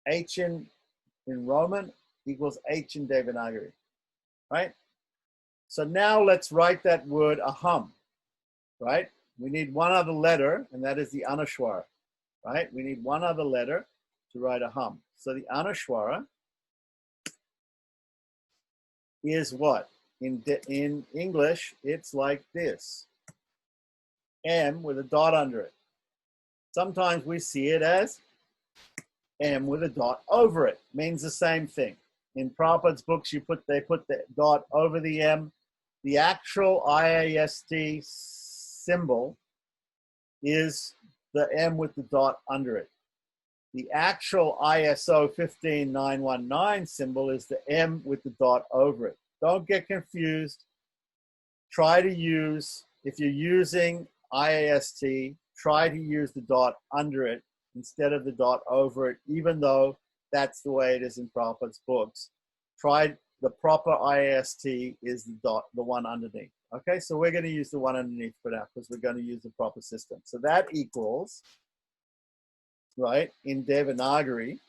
H in Roman equals H in Devanagari, right? So now let's write that word aham, right? We need one other letter, and that is the anushwara, right? We need one other letter to write aham. So the anushwara is what? In English, it's like this. M with a dot under it. Sometimes we see it as M with a dot over it. Means the same thing. In Prabhupada's books, they put the dot over the M. The actual IAST symbol is the M with the dot under it. The actual ISO 15919 symbol is the M with the dot over it. Don't get confused. Try to use, if you're using IAST, try to use the dot under it instead of the dot over it, even though that's the way it is in Prabhupada's books. Try the proper IAST is the one underneath. Okay, so we're going to use the one underneath for now because we're going to use the proper system. So that equals, right, in Devanagari,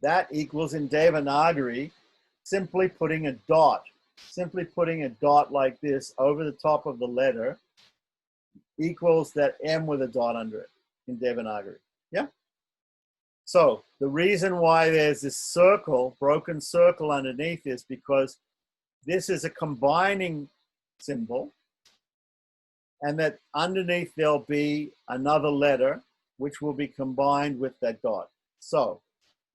that equals in Devanagari simply putting a dot like this over the top of the letter equals that M with a dot under it in Devanagari. Yeah? So the reason why there's this circle, broken circle underneath is because this is a combining symbol, and that underneath there'll be another letter which will be combined with that dot. So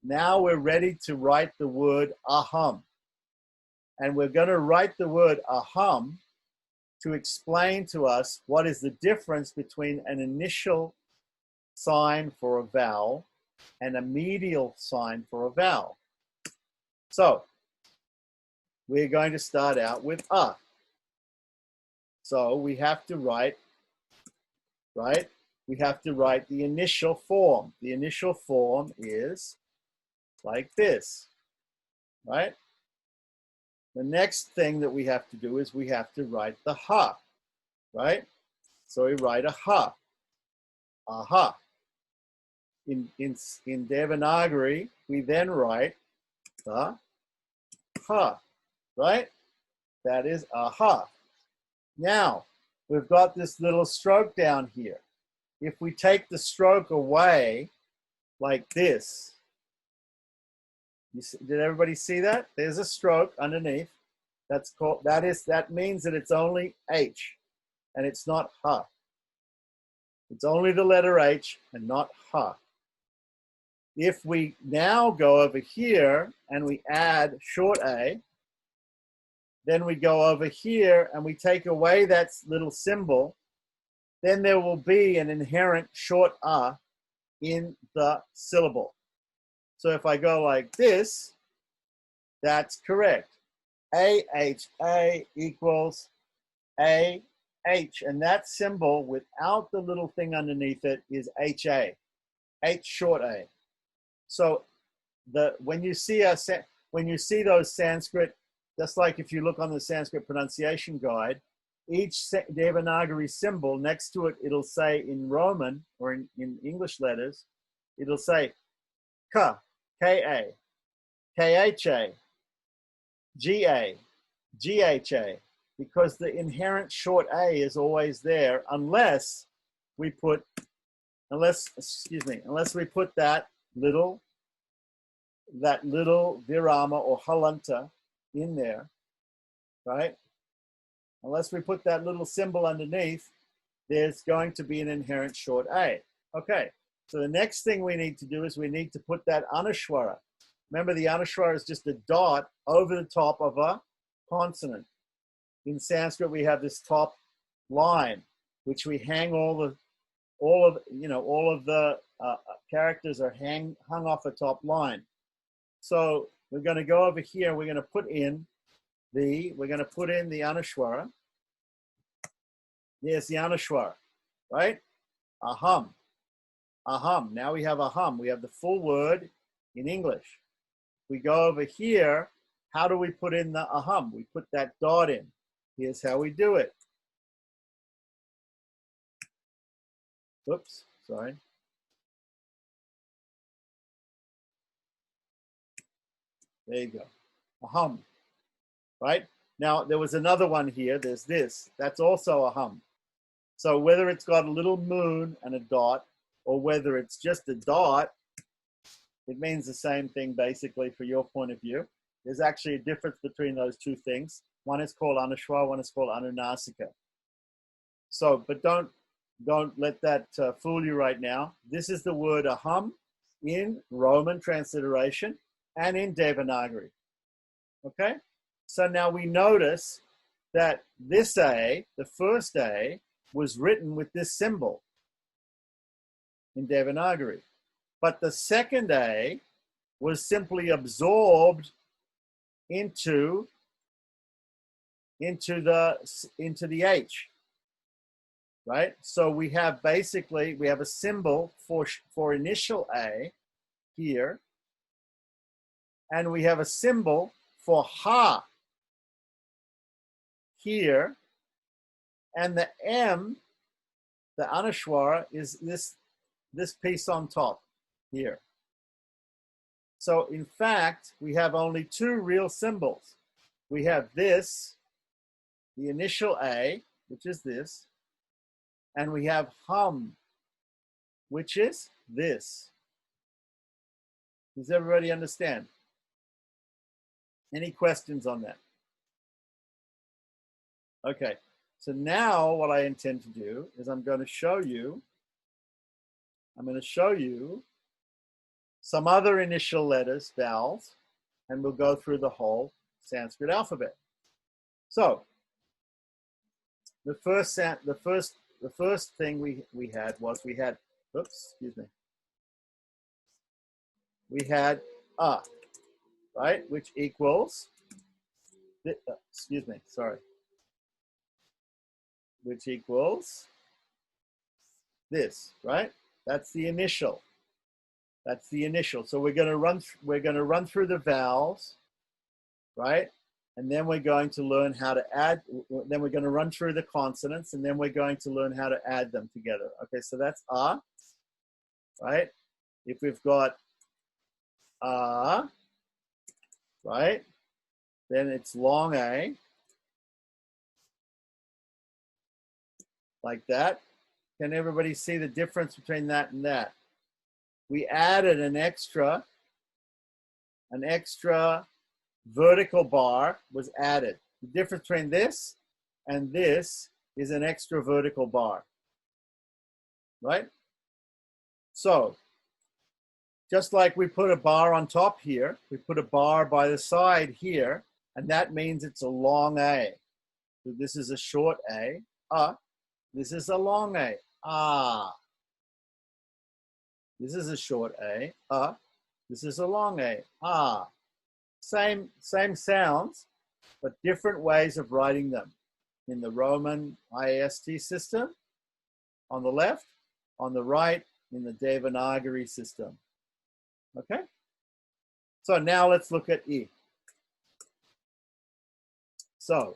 now we're ready to write the word aham. And we're going to write the word aham to explain to us what is the difference between an initial sign for a vowel and a medial sign for a vowel. So we're going to start out with a. So we have to write, right? We have to write the initial form. The initial form is like this, right? The next thing that we have to do is we have to write the ha, right? So we write a ha, aha. In Devanagari, we then write the ha, right? That is aha. Now, we've got this little stroke down here. If we take the stroke away like this, did everybody see that? There's a stroke underneath. That means that it's only H and it's not ha. It's only the letter H and not ha. If we now go over here and we add short A, then we go over here and we take away that little symbol, then there will be an inherent short A in the syllable. So if I go like this, that's correct. AHA equals AH. And that symbol without the little thing underneath it is HA, H short A. So when you see those Sanskrit, just like if you look on the Sanskrit pronunciation guide, each Devanagari symbol next to it, it'll say in Roman or in English letters, it'll say Ka, Ka, Kha, Ga, Gha, because the inherent short A is always there unless we put that little virama or halanta in there, right? Unless we put that little symbol underneath, there's going to be an inherent short A. Okay, so the next thing we need to do is we need to put that anushwara. Remember, the anushwara is just a dot over the top of a consonant. in Sanskrit, we have this top line, which we hang all of the characters are hung off a top line. So we're going to go over here. We're going to put in the Anushwara. There's the Anushwara, right? Aham. Aham. Now we have aham. We have the full word in English. We go over here. How do we put in the aham? We put that dot in. Here's how we do it. Oops, sorry. There you go. Aham. Right? Now, there was another one here. There's this. That's also aham. So whether it's got a little moon and a dot, or whether it's just a dot, it means the same thing basically for your point of view. There's actually a difference between those two things. One is called Anushwara, one is called Anunasika. So, but don't let that fool you right now. This is the word aham in Roman transliteration and in Devanagari. Okay? So now we notice that this A, the first A, was written with this symbol in Devanagari. But the second A was simply absorbed into the H, right? So we have a symbol for initial A here, and we have a symbol for ha here, and the M, the Anushwara, is this piece on top here. So in fact, we have only two real symbols. We have this, the initial A, which is this, and we have hum, which is this. Does everybody understand? Any questions on that? Okay, so now what I intend to do is I'm going to show you some other initial letters, vowels, and we'll go through the whole Sanskrit alphabet. So the first thing we had right, which equals which equals this, right? That's the initial. So we're going to run through the vowels, right? And then we're going to learn how to add. Then we're going to run through the consonants, and then we're going to learn how to add them together. Okay, so that's a, right? If we've got a, right, then it's long A, like that. Can everybody see the difference between that and that? We added an extra vertical bar was added. The difference between this and this is an extra vertical bar, right? So just like we put a bar on top here, we put a bar by the side here, and that means it's a long A. So this is a short A, this is a long A, ah. This is a short A, this is a long A, ah. Same sounds, but different ways of writing them. In the Roman IAST system, on the left, on the right, in the Devanagari system. Okay? So now let's look at I. So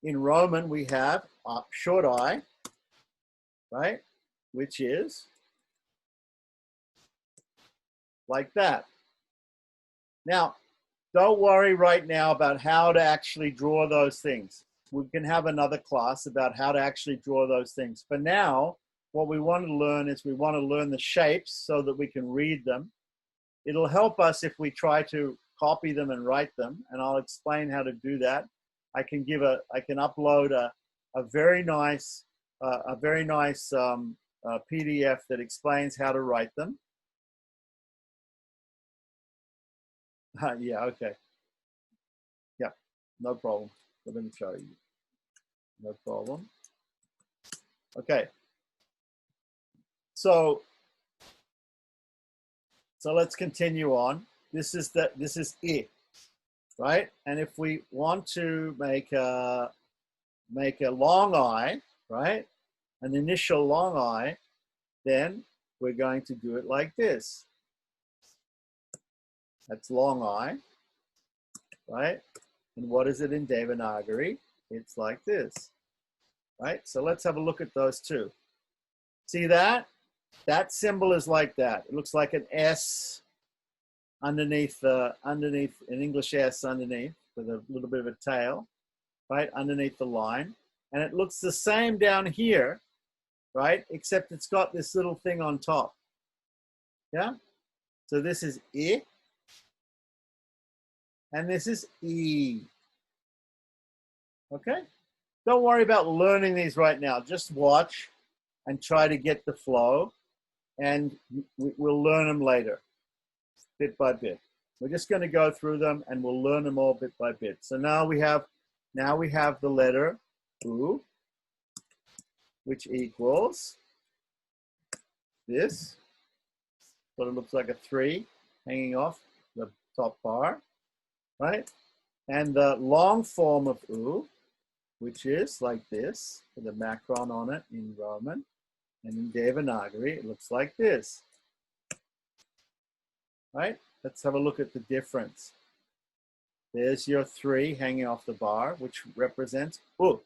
in Roman, we have short I, right? Which is like that. Now, don't worry right now about how to actually draw those things. We can have another class about how to actually draw those things. For now, what we want to learn is we want to learn the shapes so that we can read them. It'll help us if we try to copy them and write them, and I'll explain how to do that. I can upload a very nice PDF that explains how to write them. Yeah, okay. Yeah, no problem. I'm going to show you. No problem. Okay. So let's continue on. This is I, right? And if we want to make a long I, right? An initial long I, then we're going to do it like this. That's long I, right? And what is it in Devanagari? It's like this, right? So let's have a look at those two. See that? That symbol is like that. It looks like an S underneath an English S underneath with a little bit of a tail, right? Underneath the line. And it looks the same down here, right? Except it's got this little thing on top. Yeah? So this is I, and this is E. Okay? Don't worry about learning these right now. Just watch and try to get the flow, and we'll learn them later, bit by bit. We're just going to go through them, and we'll learn them all bit by bit. So now we have the letter U, which equals this. So it looks like a 3 hanging off the top bar, right? And the long form of U, which is like this, with a macron on it in Roman. And in Devanagari, it looks like this, right? Let's have a look at the difference. There's your 3 hanging off the bar, which represents U,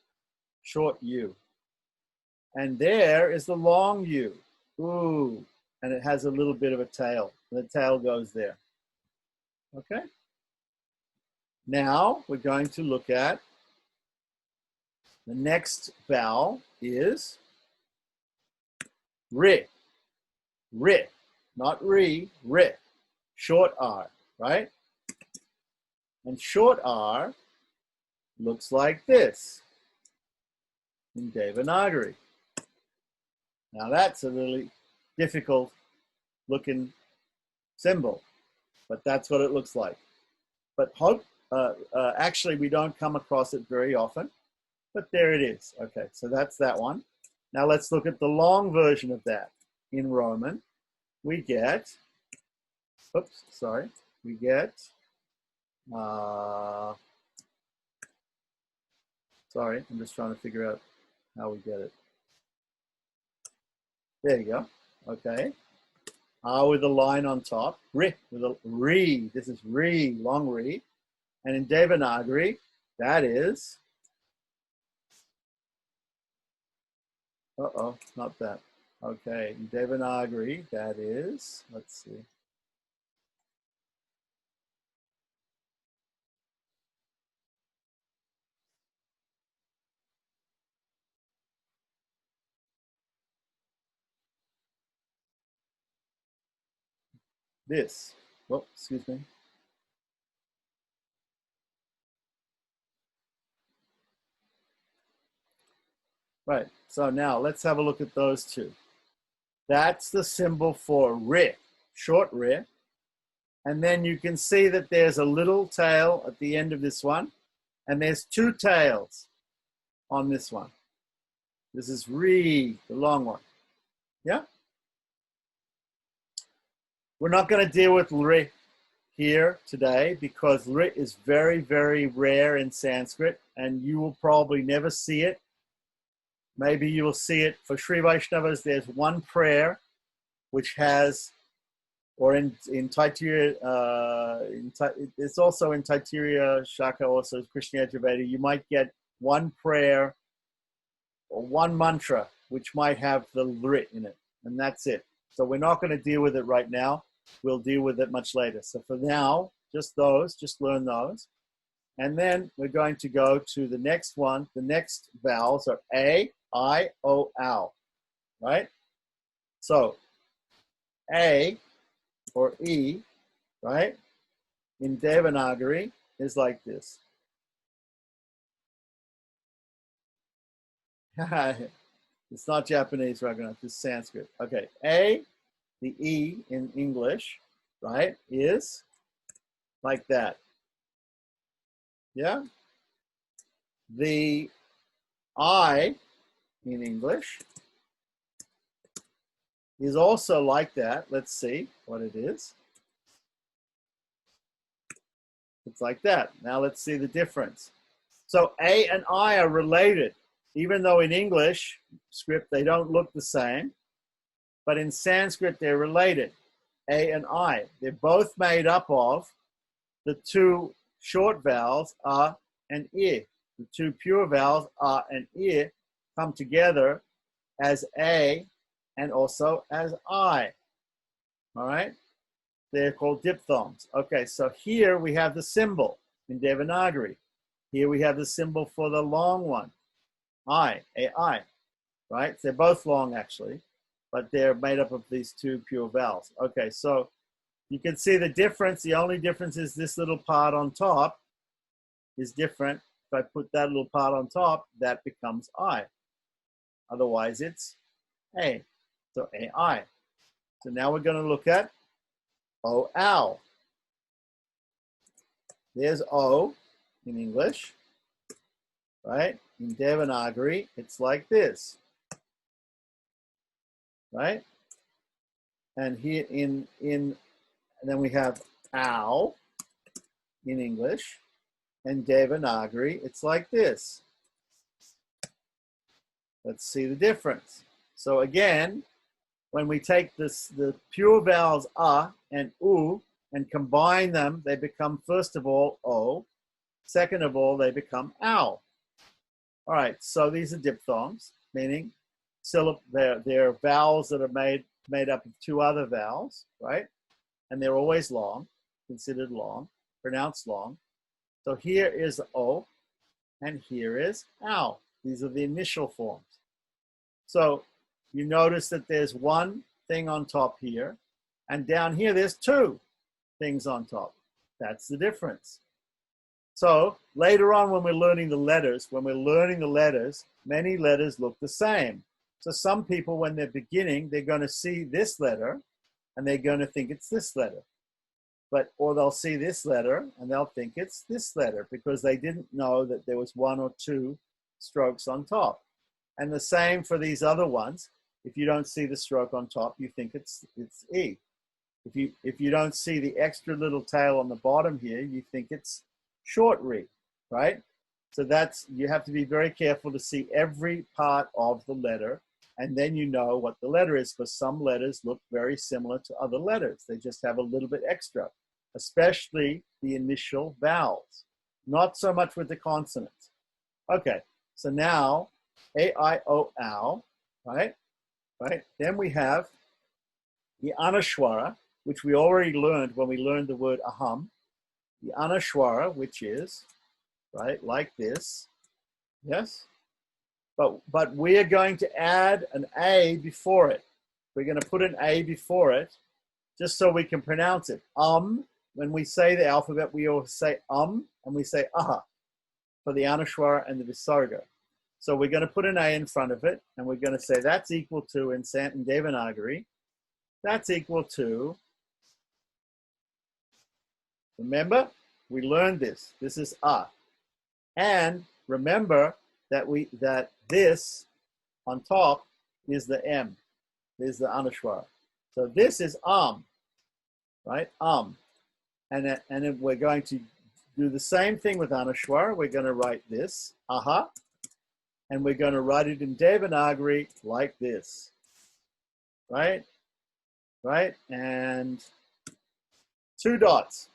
short U. And there is the long U, U, and it has a little bit of a tail. And the tail goes there, okay? Now we're going to look at the next vowel is Ri, Ri, not Re, Ri, short R, right? And short R looks like this in Devanagari. Now that's a really difficult looking symbol, but that's what it looks like. But actually we don't come across it very often, but there it is. Okay, so that's that one. Now let's look at the long version of that. In Roman, we get, we get, sorry, I'm just trying to figure out how we get it. There you go. Okay. R with a line on top. Ri with a re. This is re, long re. And in Devanagari, that is, not that. Okay, in Devanagari, that is, let's see. This. Oh, excuse me. Right, so now let's have a look at those two. That's the symbol for Ri, short Ri. And then you can see that there's a little tail at the end of this one, and there's 2 tails on this one. This is Ri, the long one. Yeah? We're not going to deal with Ri here today because Ri is very, very rare in Sanskrit, and you will probably never see it. Maybe you will see it for Sri Vaishnavas. There's one prayer which has, or in Taittiriya, it's also in Taittiriya Shaka, also Krishna Yajurveda, you might get one prayer or one mantra which might have the Rit in it, and that's it. So we're not going to deal with it right now. We'll deal with it much later. So for now, just learn those. And then we're going to go to the next one. The next vowels are A, I, O, Ow, right? So A or E, right, in Devanagari is like this. It's not Japanese, Raghunath, it's Sanskrit. Okay, A, the E in English, right, is like that. Yeah? The I in English is also like that. Let's see what it is. It's like that. Now let's see the difference. So A and I are related, even though in English script they don't look the same, but in Sanskrit they're related. A and I. They're both made up of the two short vowels, A and I. The two pure vowels, A and I, come together as A and also as I. All right? They're called diphthongs. Okay, so here we have the symbol in Devanagari. Here we have the symbol for the long one, I, A-I, right? They're both long actually, but they're made up of these two pure vowels. Okay, so you can see the difference. The only difference is this little part on top is different. If I put that little part on top, that becomes I. Otherwise, it's A. So A-I. So now we're going to look at O, ow. There's O in English, right? In Devanagari, it's like this, right? And here and then we have ow in English, and Devanagari, it's like this. Let's see the difference. So again, when we take the pure vowels a and u and combine them, they become, first of all, o. Second of all, they become ow. All right, so these are diphthongs, meaning they're vowels that are made up of two other vowels, right? And they're always long, considered long, pronounced long. So here is O, and here is ow. These are the initial forms. So you notice that there's one thing on top here, and down here there's two things on top. That's the difference. So later on when we're learning the letters, many letters look the same. So some people, when they're beginning, they're going to see this letter, and they're going to think it's this letter. Or they'll see this letter, and they'll think it's this letter, because they didn't know that there was one or two strokes on top. And the same for these other ones. If you don't see the stroke on top, you think it's E. If you don't see the extra little tail on the bottom here, you think it's short re, right? So you have to be very careful to see every part of the letter, and then you know what the letter is, because some letters look very similar to other letters. They just have a little bit extra, especially the initial vowels. Not so much with the consonants. Okay, so now A, I, O, ow, right? Then we have the Anuswara, which we already learned when we learned the word aham. The Anuswara, which is, right, like this, yes? But we're going to add an A before it. We're going to put an A before it just so we can pronounce it. When we say the alphabet, we always say and we say aha for the Anuswara and the Visarga. So we're going to put an A in front of it, and we're going to say that's equal to, in Devanagari, that's equal to, remember, we learned this. This is A. And remember that this on top is the M. This is the Anuswara. So this is right? And then we're going to do the same thing with Anuswara. We're going to write this, aha, and we're going to write it in Devanagari like this, right? Right? And two dots.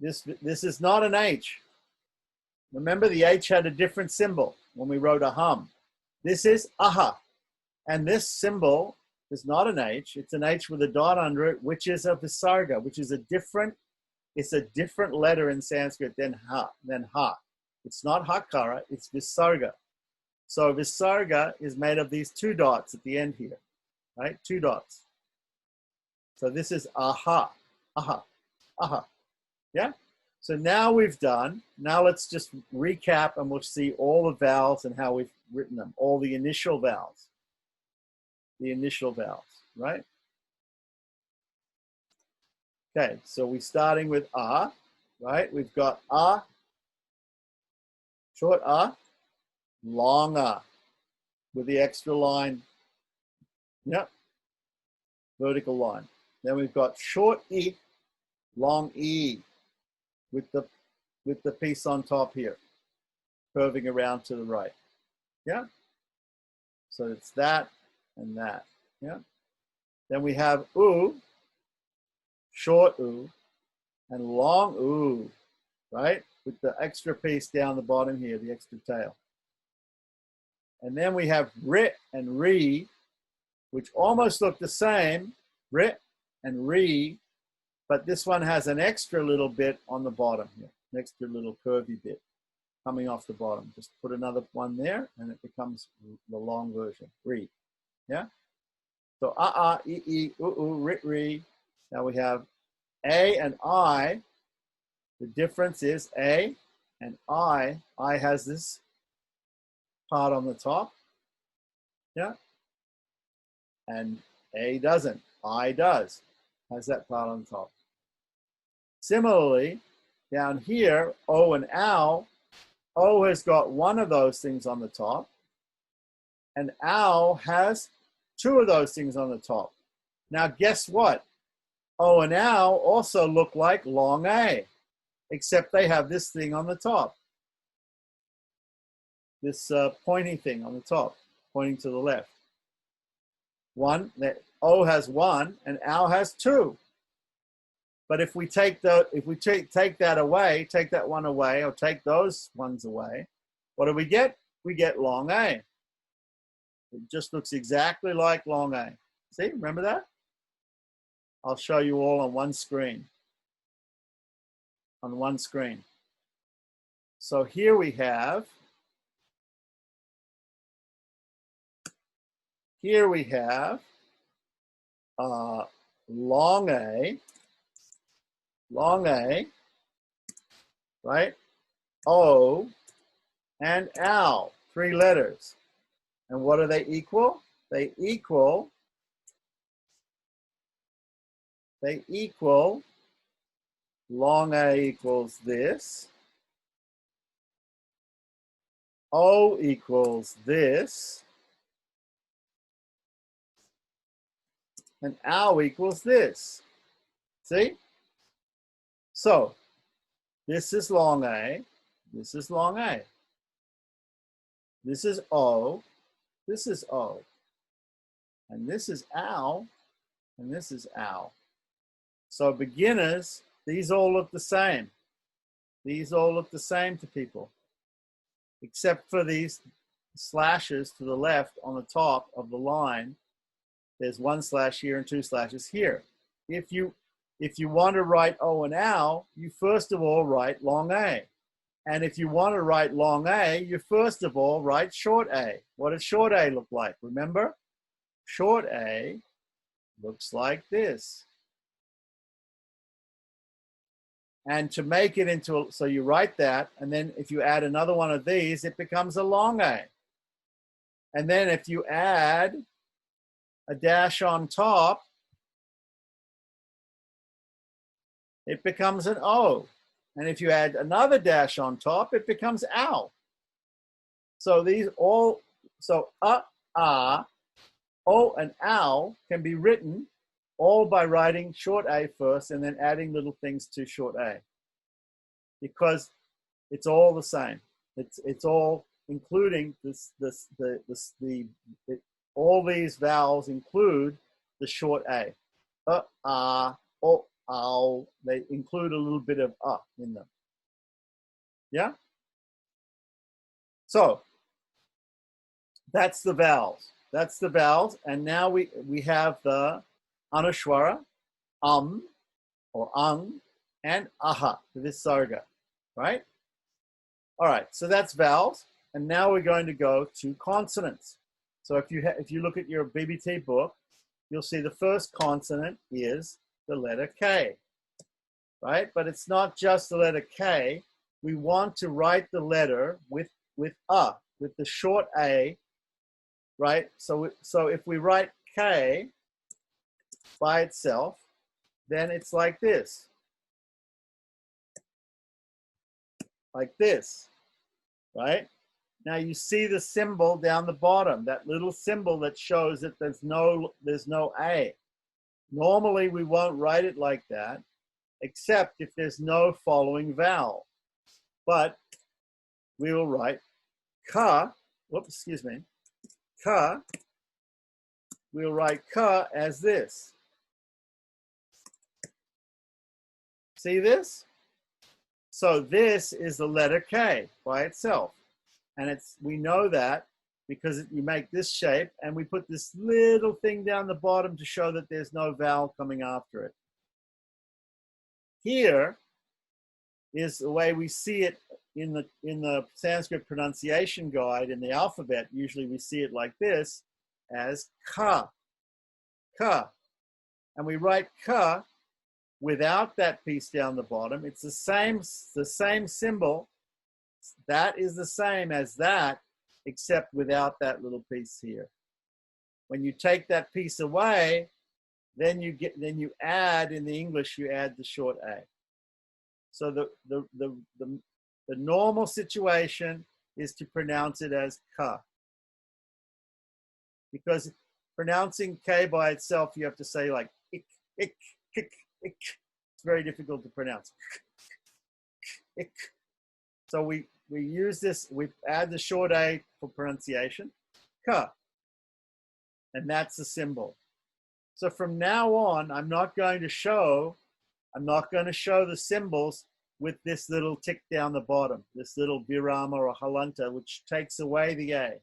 This is not an H. Remember, the H had a different symbol when we wrote aham. This is aha. And this symbol is not an H. It's an H with a dot under it, which is a visarga, which is it's a different letter in Sanskrit than ha. It's not hakara, it's visarga. So visarga is made of these two dots at the end here, right? Two dots. So this is aha, aha, aha. Yeah? So now let's just recap, and we'll see all the vowels and how we've written them, all the initial vowels. The initial vowels, right? Okay, so we're starting with A, right? We've got A, short A, longer with the extra line. Yep, vertical line. Then we've got short E, long E with the piece on top here, curving around to the right. Yeah. So it's that and that. Yeah. Then we have U, short U, and long U, right? With the extra piece down the bottom here, the extra tail. And then we have rit and re, which almost look the same, rit and re, but this one has an extra little bit on the bottom here, an extra little curvy bit coming off the bottom. Just put another one there and it becomes the long version, re. Yeah? So e, rit, re. Now we have A and I. The difference is A and I has this part on the top. Yeah? And A doesn't. I does. Has that part on top. Similarly, down here, O and ow, O has got one of those things on the top, and ow has two of those things on the top. Now, guess what? O and ow also look like long A, except they have this thing on the top. This pointing thing on the top, pointing to the left. One, that O has one and ow has two. But if we take that away, take that one away, or take those ones away, what do we get? We get long A. It just looks exactly like long A. See, remember that? I'll show you all on one screen. On one screen. So here we have long A, right? O and ow, 3 letters. And what do they equal? They equal long A equals this. O equals this. And ow equals this. See? So, this is long A. This is long A. This is O. This is O. And this is ow. And this is ow. So beginners, these all look the same. These all look the same to people, except for these slashes to the left on the top of the line. There's 1 slash here and 2 slashes here. If you want to write O and ow, you first of all write long A. And if you want to write long A, you first of all write short A. What does short A look like? Remember? Short A looks like this. And to make it into, so you write that, and then if you add another one of these, it becomes a long A. And then if you add a dash on top, it becomes an O. And if you add another dash on top, it becomes ow. So these all, so O and ow can be written all by writing short A first and then adding little things to short A. Because it's all the same. It's all including all these vowels include the short A. O, ow, they include a little bit of in them. Yeah? So that's the vowels. That's the vowels. And now we have the Anushwara, or ang, and aha, visarga, right? All right, so that's vowels. And now we're going to go to consonants. So if you look at your BBT book, you'll see the first consonant is the letter K, right? But it's not just the letter K. We want to write the letter with the short A, right? So if we write K by itself, then it's like this. Like this, right? Now you see the symbol down the bottom, that little symbol that shows that there's no A. Normally we won't write it like that, except if there's no following vowel. But we will write ka, whoops, excuse me, ka, we'll write ka as this. See this? So this is the letter K by itself. And we know that because you make this shape and we put this little thing down the bottom to show that there's no vowel coming after it. Here is the way we see it in the Sanskrit pronunciation guide in the alphabet. Usually we see it like this as ka, ka. And we write ka without that piece down the bottom. It's the same symbol. That is the same as that, except without that little piece here. When you take that piece away, then you add, in the English, you add the short A. So the normal situation is to pronounce it as ka. Because pronouncing K by itself, you have to say like ik, ik, ik, ik. It's very difficult to pronounce. Ik. So we use this, we add the short A for pronunciation, ka. And that's the symbol. So from now on, I'm not going to show the symbols with this little tick down the bottom, this little virama or halanta, which takes away the A.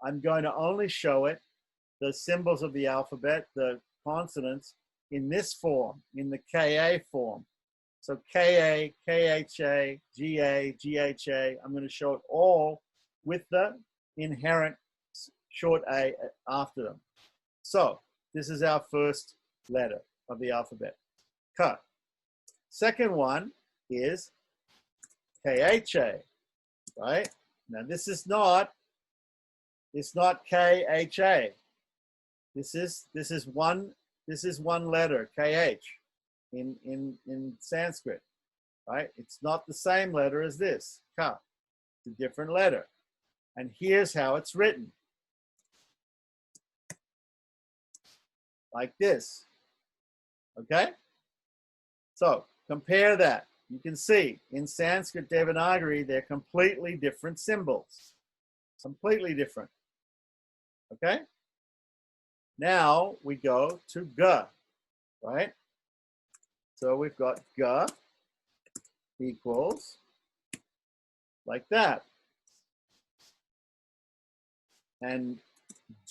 I'm going to only show it, the symbols of the alphabet, the consonants, in this form, in the KA form. So KA, KHA, GA, GHA, I'm going to show it all with the inherent short A after them. So this is our first letter of the alphabet, Ka. Second one is KHA, right? Now this is not, it's not KHA. This is one letter, KH, in Sanskrit, right? It's not the same letter as this, Ka. It's a different letter. And here's how it's written. Like this, okay? So compare that. You can see in Sanskrit Devanagari, they're completely different symbols. Completely different, okay? Now we go to Ga, right? So we've got Ga equals like that. And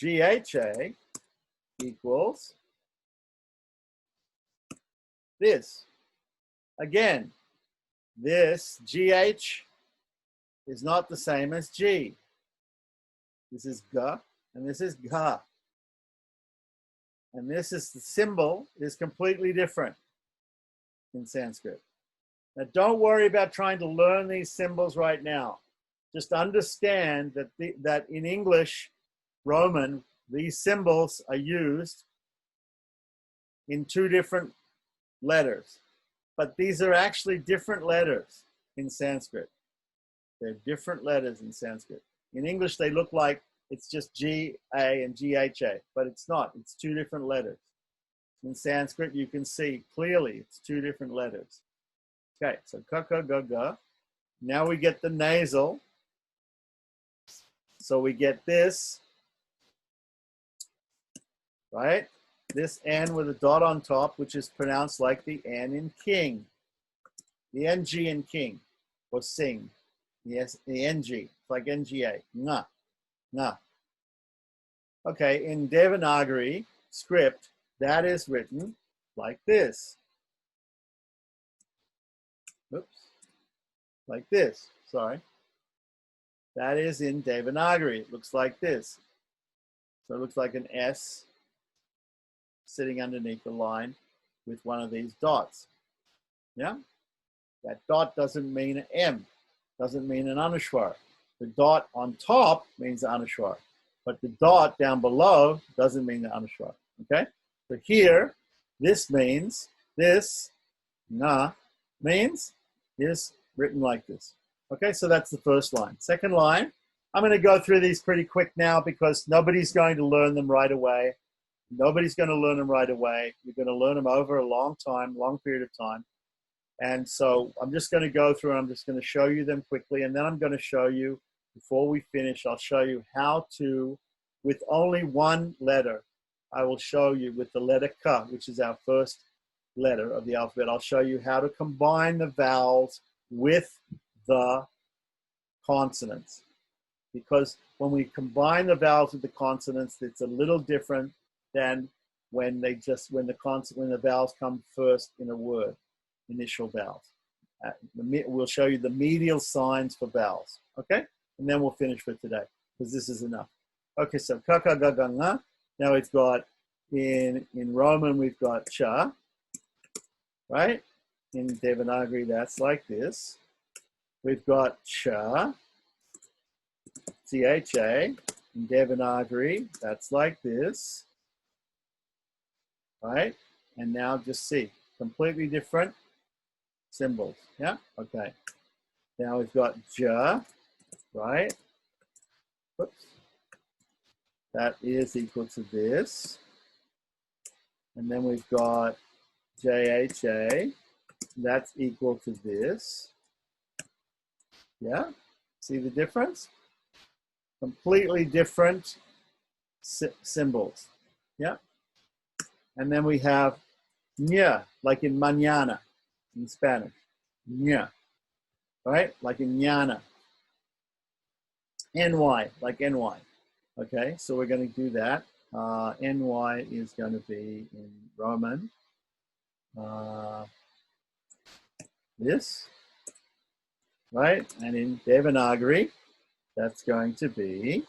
GHA equals this. Again, this GH is not the same as G. This is Ga and this is Ga. And this is the symbol is completely different in Sanskrit. Now don't worry about trying to learn these symbols right now. Just understand that that in English, Roman, these symbols are used in two different letters. But these are actually different letters in Sanskrit. They're different letters in Sanskrit. In English, they look like it's just G, A, and GHA, but it's not. It's two different letters. In Sanskrit, you can see clearly it's two different letters. Okay, so ka, ka, ga, ga. Now we get the nasal. So we get this, right? This N with a dot on top, which is pronounced like the N in king. The NG in king, or sing. Yes, the NG, it's like NGA, nga, nga. Okay, in Devanagari script, that is written like this. Oops, like this, sorry. That is in Devanagari, it looks like this. So it looks like an S sitting underneath the line with one of these dots. Yeah? That dot doesn't mean an M, doesn't mean an anushwar. The dot on top means an anushwar, but the dot down below doesn't mean the anushwar. Okay? So here, this means, this, na, means, is written like this. Okay, so that's the first line. Second line, I'm going to go through these pretty quick now because nobody's going to learn them right away. Nobody's going to learn them right away. You're going to learn them over a long period of time. And so I'm just going to go through and I'm just going to show you them quickly. And then I'm going to show you, before we finish, I'll show you how to, with only one letter, I will show you with the letter K, which is our first letter of the alphabet. I'll show you how to combine the vowels with the consonants. Because when we combine the vowels with the consonants, it's a little different than when the vowels come first in a word, initial vowels. We'll show you the medial signs for vowels, okay? And then we'll finish for today, because this is enough. Okay, so kaka gaga nga. Now we've got, in Roman, we've got cha, right? In Devanagari, that's like this. We've got cha, C-H-A. In Devanagari, that's like this, right? And now just see, completely different symbols, yeah? Okay. Now we've got ja, right? Whoops. That is equal to this. And then we've got J-H-A, that's equal to this. Yeah? See the difference? Completely different symbols. Yeah? And then we have ña, like in mañana in Spanish. Ña, right? Like in ñana. NY, like NY. Okay, so we're going to do that. NY is going to be in Roman. This, right? And in Devanagari, that's going to be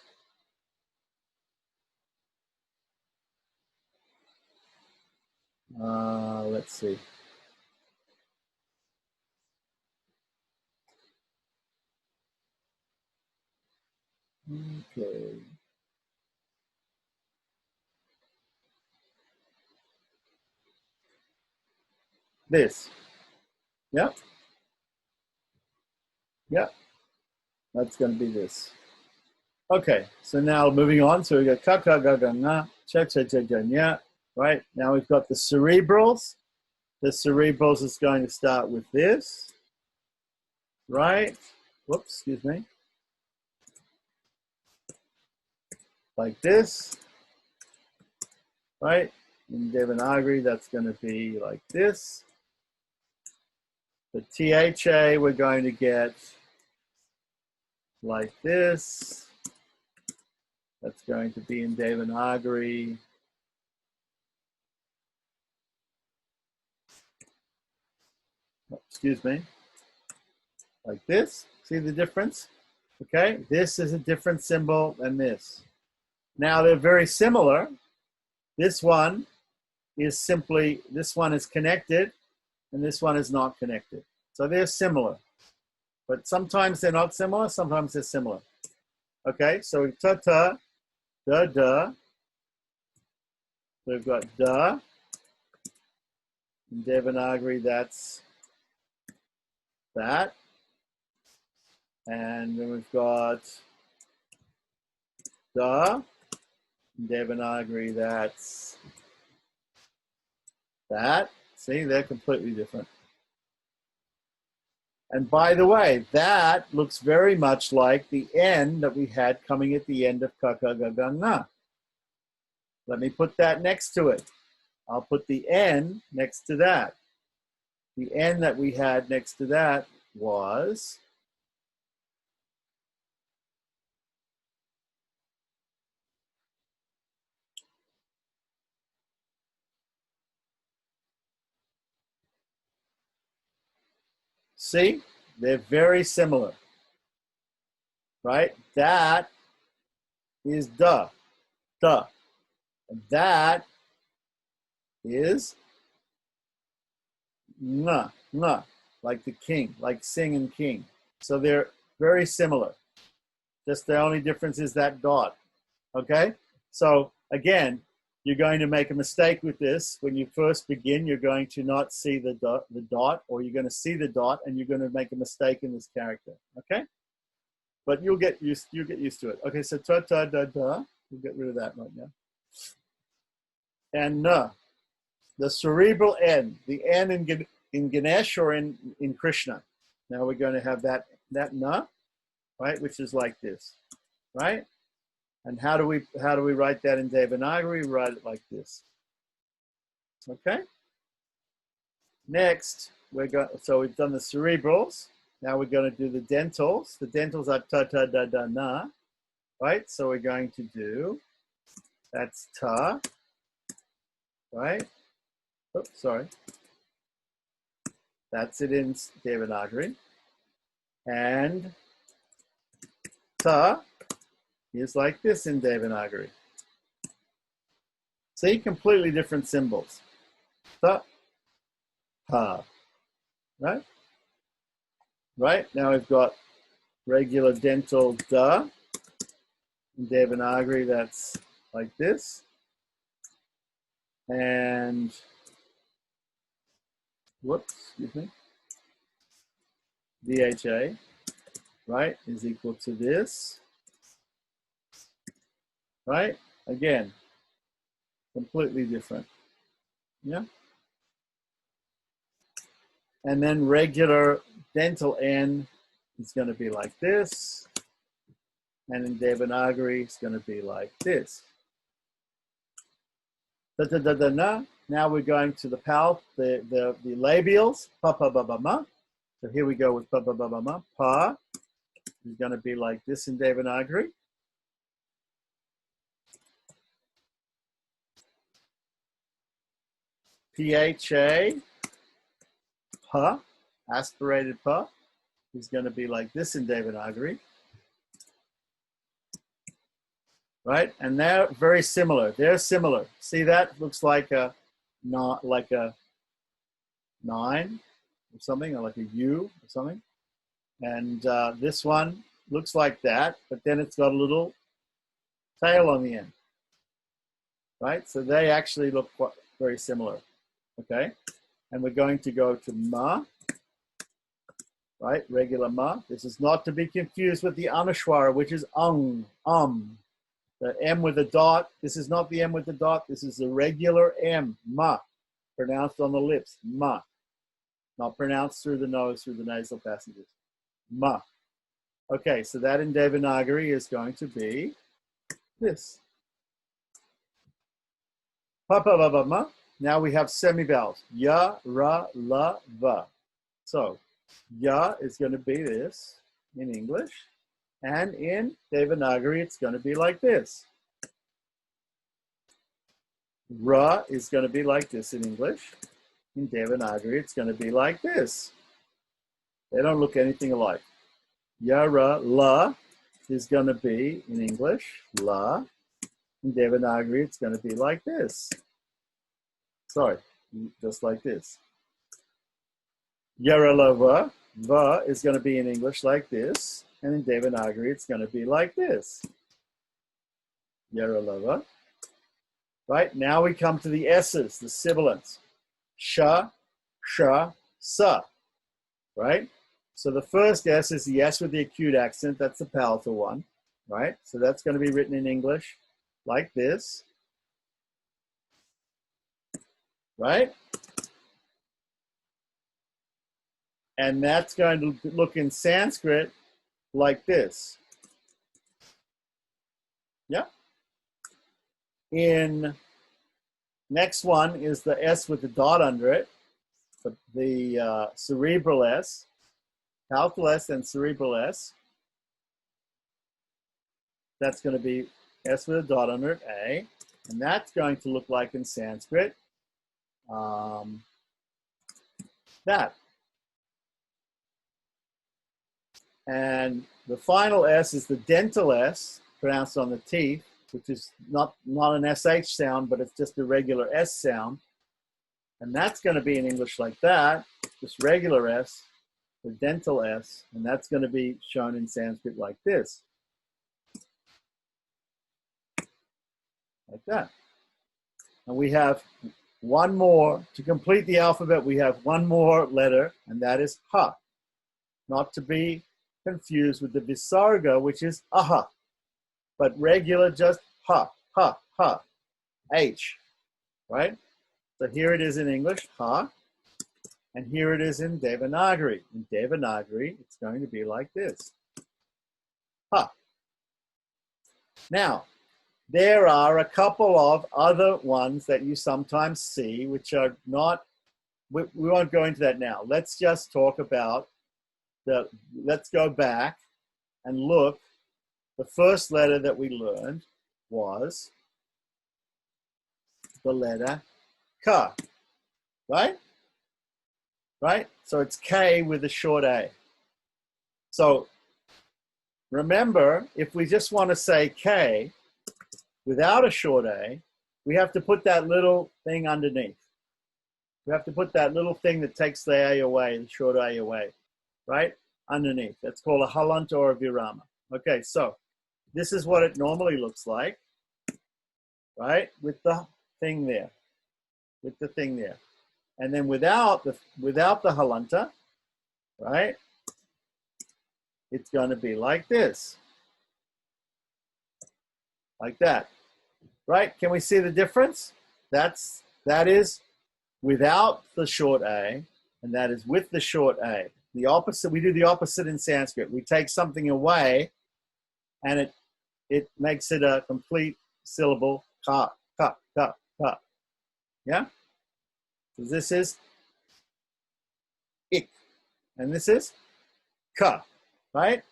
let's see. Okay. This. Yep. Yep. That's going to be this. Okay, so now moving on. So we got ka ka ga ga nga, cha cha cha cha nya. Right, now we've got the cerebrals. The cerebrals is going to start with this. Right? Whoops, excuse me. Like this. Right? In Devanagari, that's going to be like this. The THA, we're going to get like this. That's going to be in Devanagari. Oh, excuse me. Like this. See the difference? Okay, this is a different symbol than this. Now they're very similar. This one is simply, this one is connected and this one is not connected. So they're similar. But sometimes they're not similar, sometimes they're similar. Okay, so ta-ta, da-da. We've got da. In Devanagari, that's that. And then we've got da. In Devanagari, that's that. See, they're completely different. And by the way, that looks very much like the N that we had coming at the end of kakagaganga. Let me put that next to it. I'll put the N next to that. The N that we had next to that was see, they're very similar, right? That is da, da. And that is nga, nga, like the king, like sing and king. So they're very similar. Just the only difference is that dot, okay? So again, you're going to make a mistake with this. When you first begin, you're going to not see the dot, or you're going to see the dot and you're going to make a mistake in this character, okay? but you'll get used to it. Okay, so ta ta da da. We'll get rid of that right now. And na, the cerebral N, the N in Ganesh or in Krishna. Now we're going to have that na, right, which is like this, right? And how do we write that in Devanagari? We write it like this. Okay. Next, so we've done the cerebrals. Now we're going to do the dentals. The dentals are ta ta da da na, right? So we're going to do, that's ta, right? Oops, sorry. That's it in Devanagari. And ta is like this in Devanagari. See, completely different symbols. Ta, ha, right? Right, now we've got regular dental da. In Devanagari, that's like this. And, whoops, excuse me. DHA, right, is equal to this. Right? Again, completely different. Yeah? And then regular dental N is going to be like this. And in Devanagari, it's going to be like this. Da da da da na. Now we're going to the the labials. Pa pa ba ba ma. So here we go with pa pa ba ba ma. Pa is going to be like this in Devanagari. PHA, pa, aspirated pa, is going to be like this in Devanagari. Right? And they're very similar. They're similar. See that? Looks like a 9 or something, or like a U or something. And this one looks like that, but then it's got a little tail on the end. Right? So they actually look very similar. Okay? And we're going to go to ma. Right? Regular ma. This is not to be confused with the Anushwara, which is The M with a dot, this is not the M with the dot, this is the regular M, ma, pronounced on the lips, ma. Not pronounced through the nose, through the nasal passages, ma. Okay, so that in Devanagari is going to be this. Pa, pa, ba, ba, ma. Now we have semivowels, ya, ra, la, va. So, ya is going to be this in English. And in Devanagari, it's going to be like this. Ra is going to be like this in English. In Devanagari, it's going to be like this. They don't look anything alike. Yara, la is going to be in English, la. In Devanagari, it's going to be like this. Sorry, just like this. Yara, la, va is going to be in English like this. And in Devanagari, it's going to be like this. Yaralava. Right, now we come to the S's, the sibilants. Sha, sha, sa. Right? So the first S is the S with the acute accent. That's the palatal one. Right? So that's going to be written in English like this. Right? And that's going to look in Sanskrit like this. Yeah. In next one is the S with the dot under it, the cerebral S, palatal S and cerebral S. That's going to be S with a dot under it, A, and that's going to look like in Sanskrit that. And the final S is the dental S, pronounced on the teeth, which is not an SH sound, but it's just a regular S sound. And that's going to be in English like that, just regular S, the dental S, and that's going to be shown in Sanskrit like this. Like that. And we have one more, to complete the alphabet, we have one more letter, and that is ha. Not to be confused with the visarga, which is aha, but regular just ha, ha, ha, H, right? So here it is in English, ha, and here it is in Devanagari. In Devanagari, it's going to be like this, ha. Now, there are a couple of other ones that you sometimes see, which are not, we won't go into that now. Let's just talk about let's go back and look. The first letter that we learned was the letter K, right? Right? So it's K with a short A. So remember, if we just want to say K without a short A, we have to put that little thing underneath. We have to put that little thing that takes the A away, the short A away, right? Underneath. That's called a halanta or a virama. Okay, so this is what it normally looks like, right? With the thing there, with the thing there. And then without the halanta, right? It's going to be like this, like that, right? Can we see the difference? That is without the short A, and that is with the short A. The opposite, we do the opposite in Sanskrit. We take something away, and it makes it a complete syllable, ka, ka, ka, ka. Yeah? So this is ik, and this is ka, right?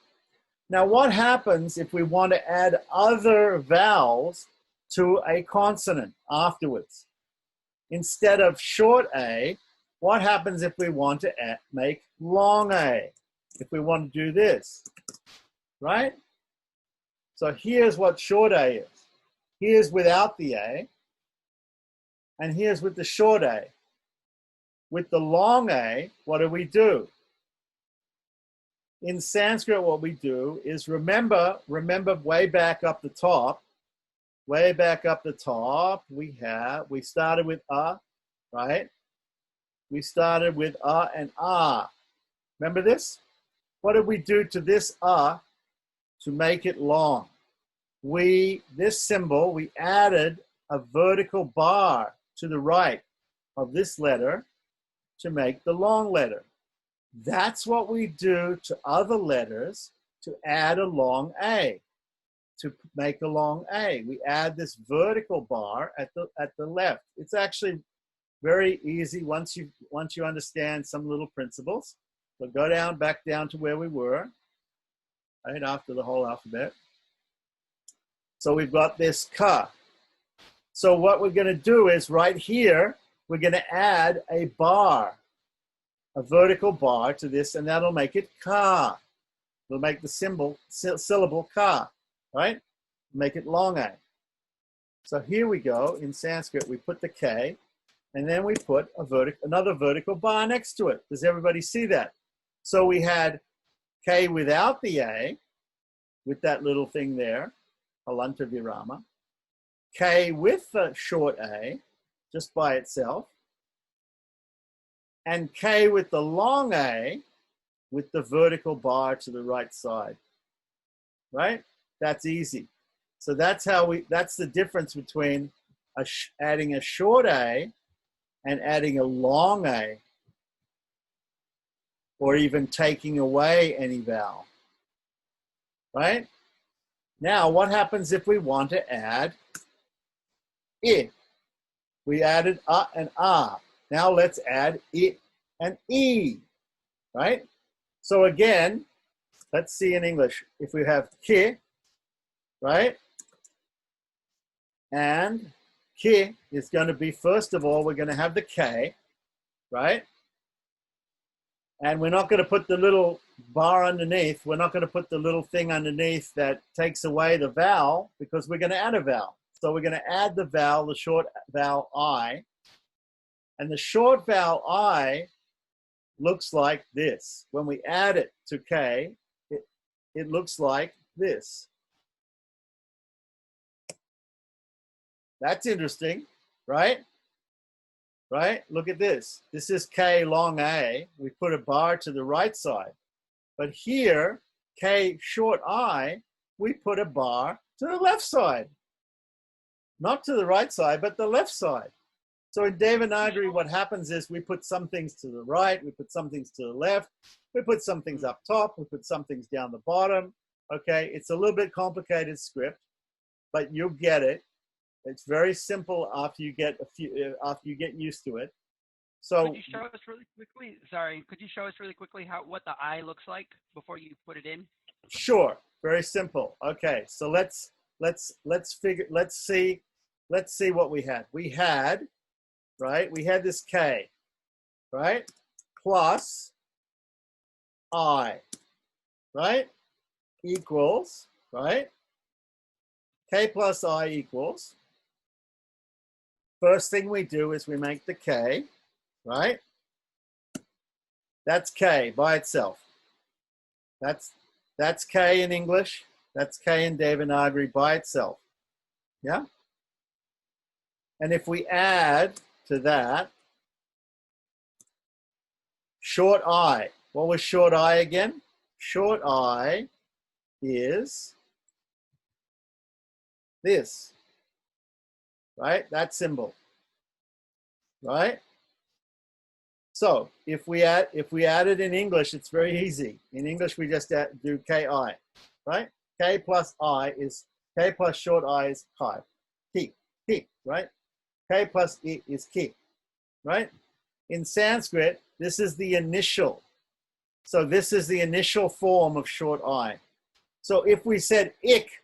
Now, what happens if we want to add other vowels to a consonant afterwards? Instead of short A, what happens if we want to make long A? If we want to do this, right? So here's what short A is. Here's without the A, and here's with the short A. With the long A, what do? In Sanskrit, what we do is remember way back up the top, we started with a, right? We started with a and ah. Remember this? What did we do to this a to make it long? This symbol, we added a vertical bar to the right of this letter to make the long letter. That's what we do to other letters to add a long A, to make a long A. We add this vertical bar at the left. It's actually very easy once you understand some little principles. So go back down to where we were, right after the whole alphabet. So we've got this ka. So what we're going to do is right here, we're going to add a bar, a vertical bar to this, and that'll make it ka. It'll make the syllable ka, right? Make it long A. So here we go. In Sanskrit, we put the K, and then we put another vertical bar next to it. Does everybody see that? So we had K without the A, with that little thing there, halanta virama. K with the short A, just by itself. And K with the long A, with the vertical bar to the right side. Right? That's easy. So that's the difference between adding a short A and adding a long A, or even taking away any vowel. Right? Now, what happens if we want to add I? We added a and ah. Now let's add I and E. Right? So again, let's see in English. If we have ki, right? And ki is going to be, first of all, we're going to have the K, right? And we're not going to put the little bar underneath. We're not going to put the little thing underneath that takes away the vowel, because we're going to add a vowel. So we're going to add the vowel, the short vowel I. And the short vowel I looks like this. When we add it to K, it looks like this. That's interesting, right? Right? Look at this. This is K long A. We put a bar to the right side. But here, K short I, we put a bar to the left side. Not to the right side, but the left side. So in Devanagari, what happens is we put some things to the right, we put some things to the left, we put some things up top, we put some things down the bottom. Okay, it's a little bit complicated script, but you'll get it. It's very simple after you get used to it. So could you show us really quickly? Sorry, could you show us really quickly what the I looks like before you put it in? Sure, very simple. Okay, so let's see what we had. We had this K, right, plus I, right, equals, right, K plus I equals. First thing we do is we make the K, right? That's K by itself. That's K in English. That's K in Devanagari by itself. Yeah? And if we add to that short I, what was short I again? Short I is this, right? That symbol, right? So if we add it in English, it's very easy. In English, we just do Ki, right? K plus I is K plus short I is ki, right? K plus I is ki, right? In Sanskrit, this is the initial. So this is the initial form of short I. So if we said ik,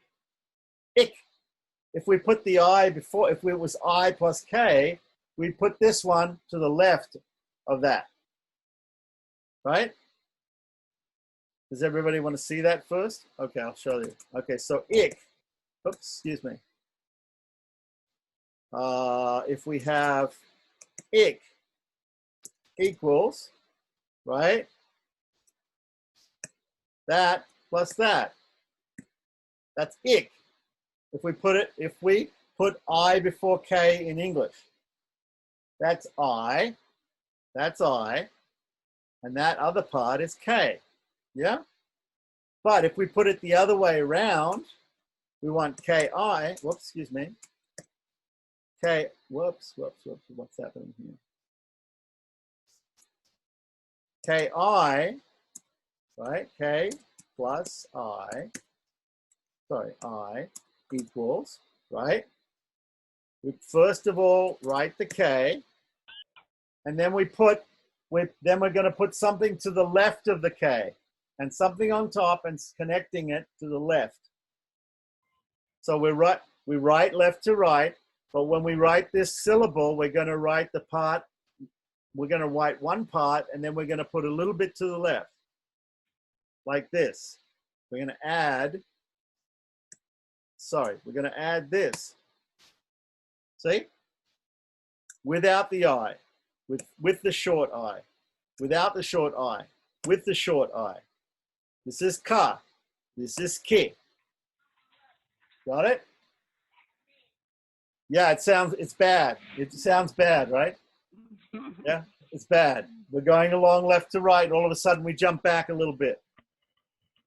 if we put the I before, if it was I plus K, we put this one to the left of that, right? Does everybody want to see that first? Okay, I'll show you. Okay, so ik, oops, excuse me. If we have ik equals, right, that plus that, that's ik. If we put I before K in English, that's I, and that other part is K, yeah? But if we put it the other way around, we want Ki, whoops, excuse me, K, whoops, what's happening here? Ki, right, K plus I equals, right? We first of all write the K, and then we're going to put something to the left of the K and something on top and connecting it to the left. So we write left to right, but when we write this syllable, we're going to write one part, and then we're going to put a little bit to the left, like this. We're going to add this. See? Without the I, with the short I, without the short I, with the short I. This is ka, this is ki. Got it? Yeah, it's bad. It sounds bad, right? Yeah, it's bad. We're going along left to right, and all of a sudden we jump back a little bit,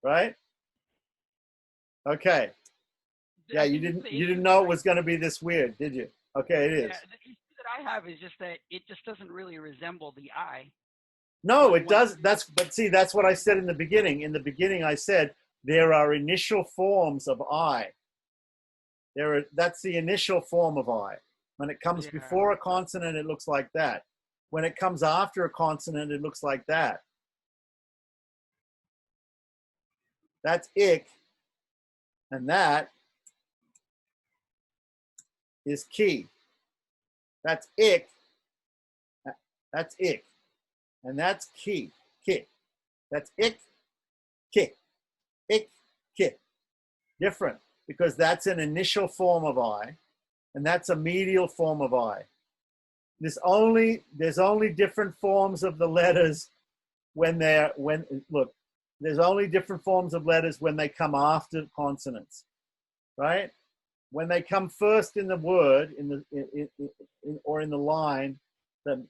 right? Okay. Yeah, you didn't know it was going to be this weird, did you? Okay, it is. Yeah, the issue that I have is just that it just doesn't really resemble the I. No, it does. But see, that's what I said in the beginning. In the beginning, I said there are initial forms of I. That's the initial form of I. When it comes before a consonant, it looks like that. When it comes after a consonant, it looks like that. That's ik, and that is ki. That's ik. That's ik, and that's ki. Ki. That's ik. Ki. Ik. Ki. Different, because that's an initial form of I, and that's a medial form of I. There's only different forms of the letters there's only different forms of letters when they come after consonants, right? When they come first in the word, or in the line, the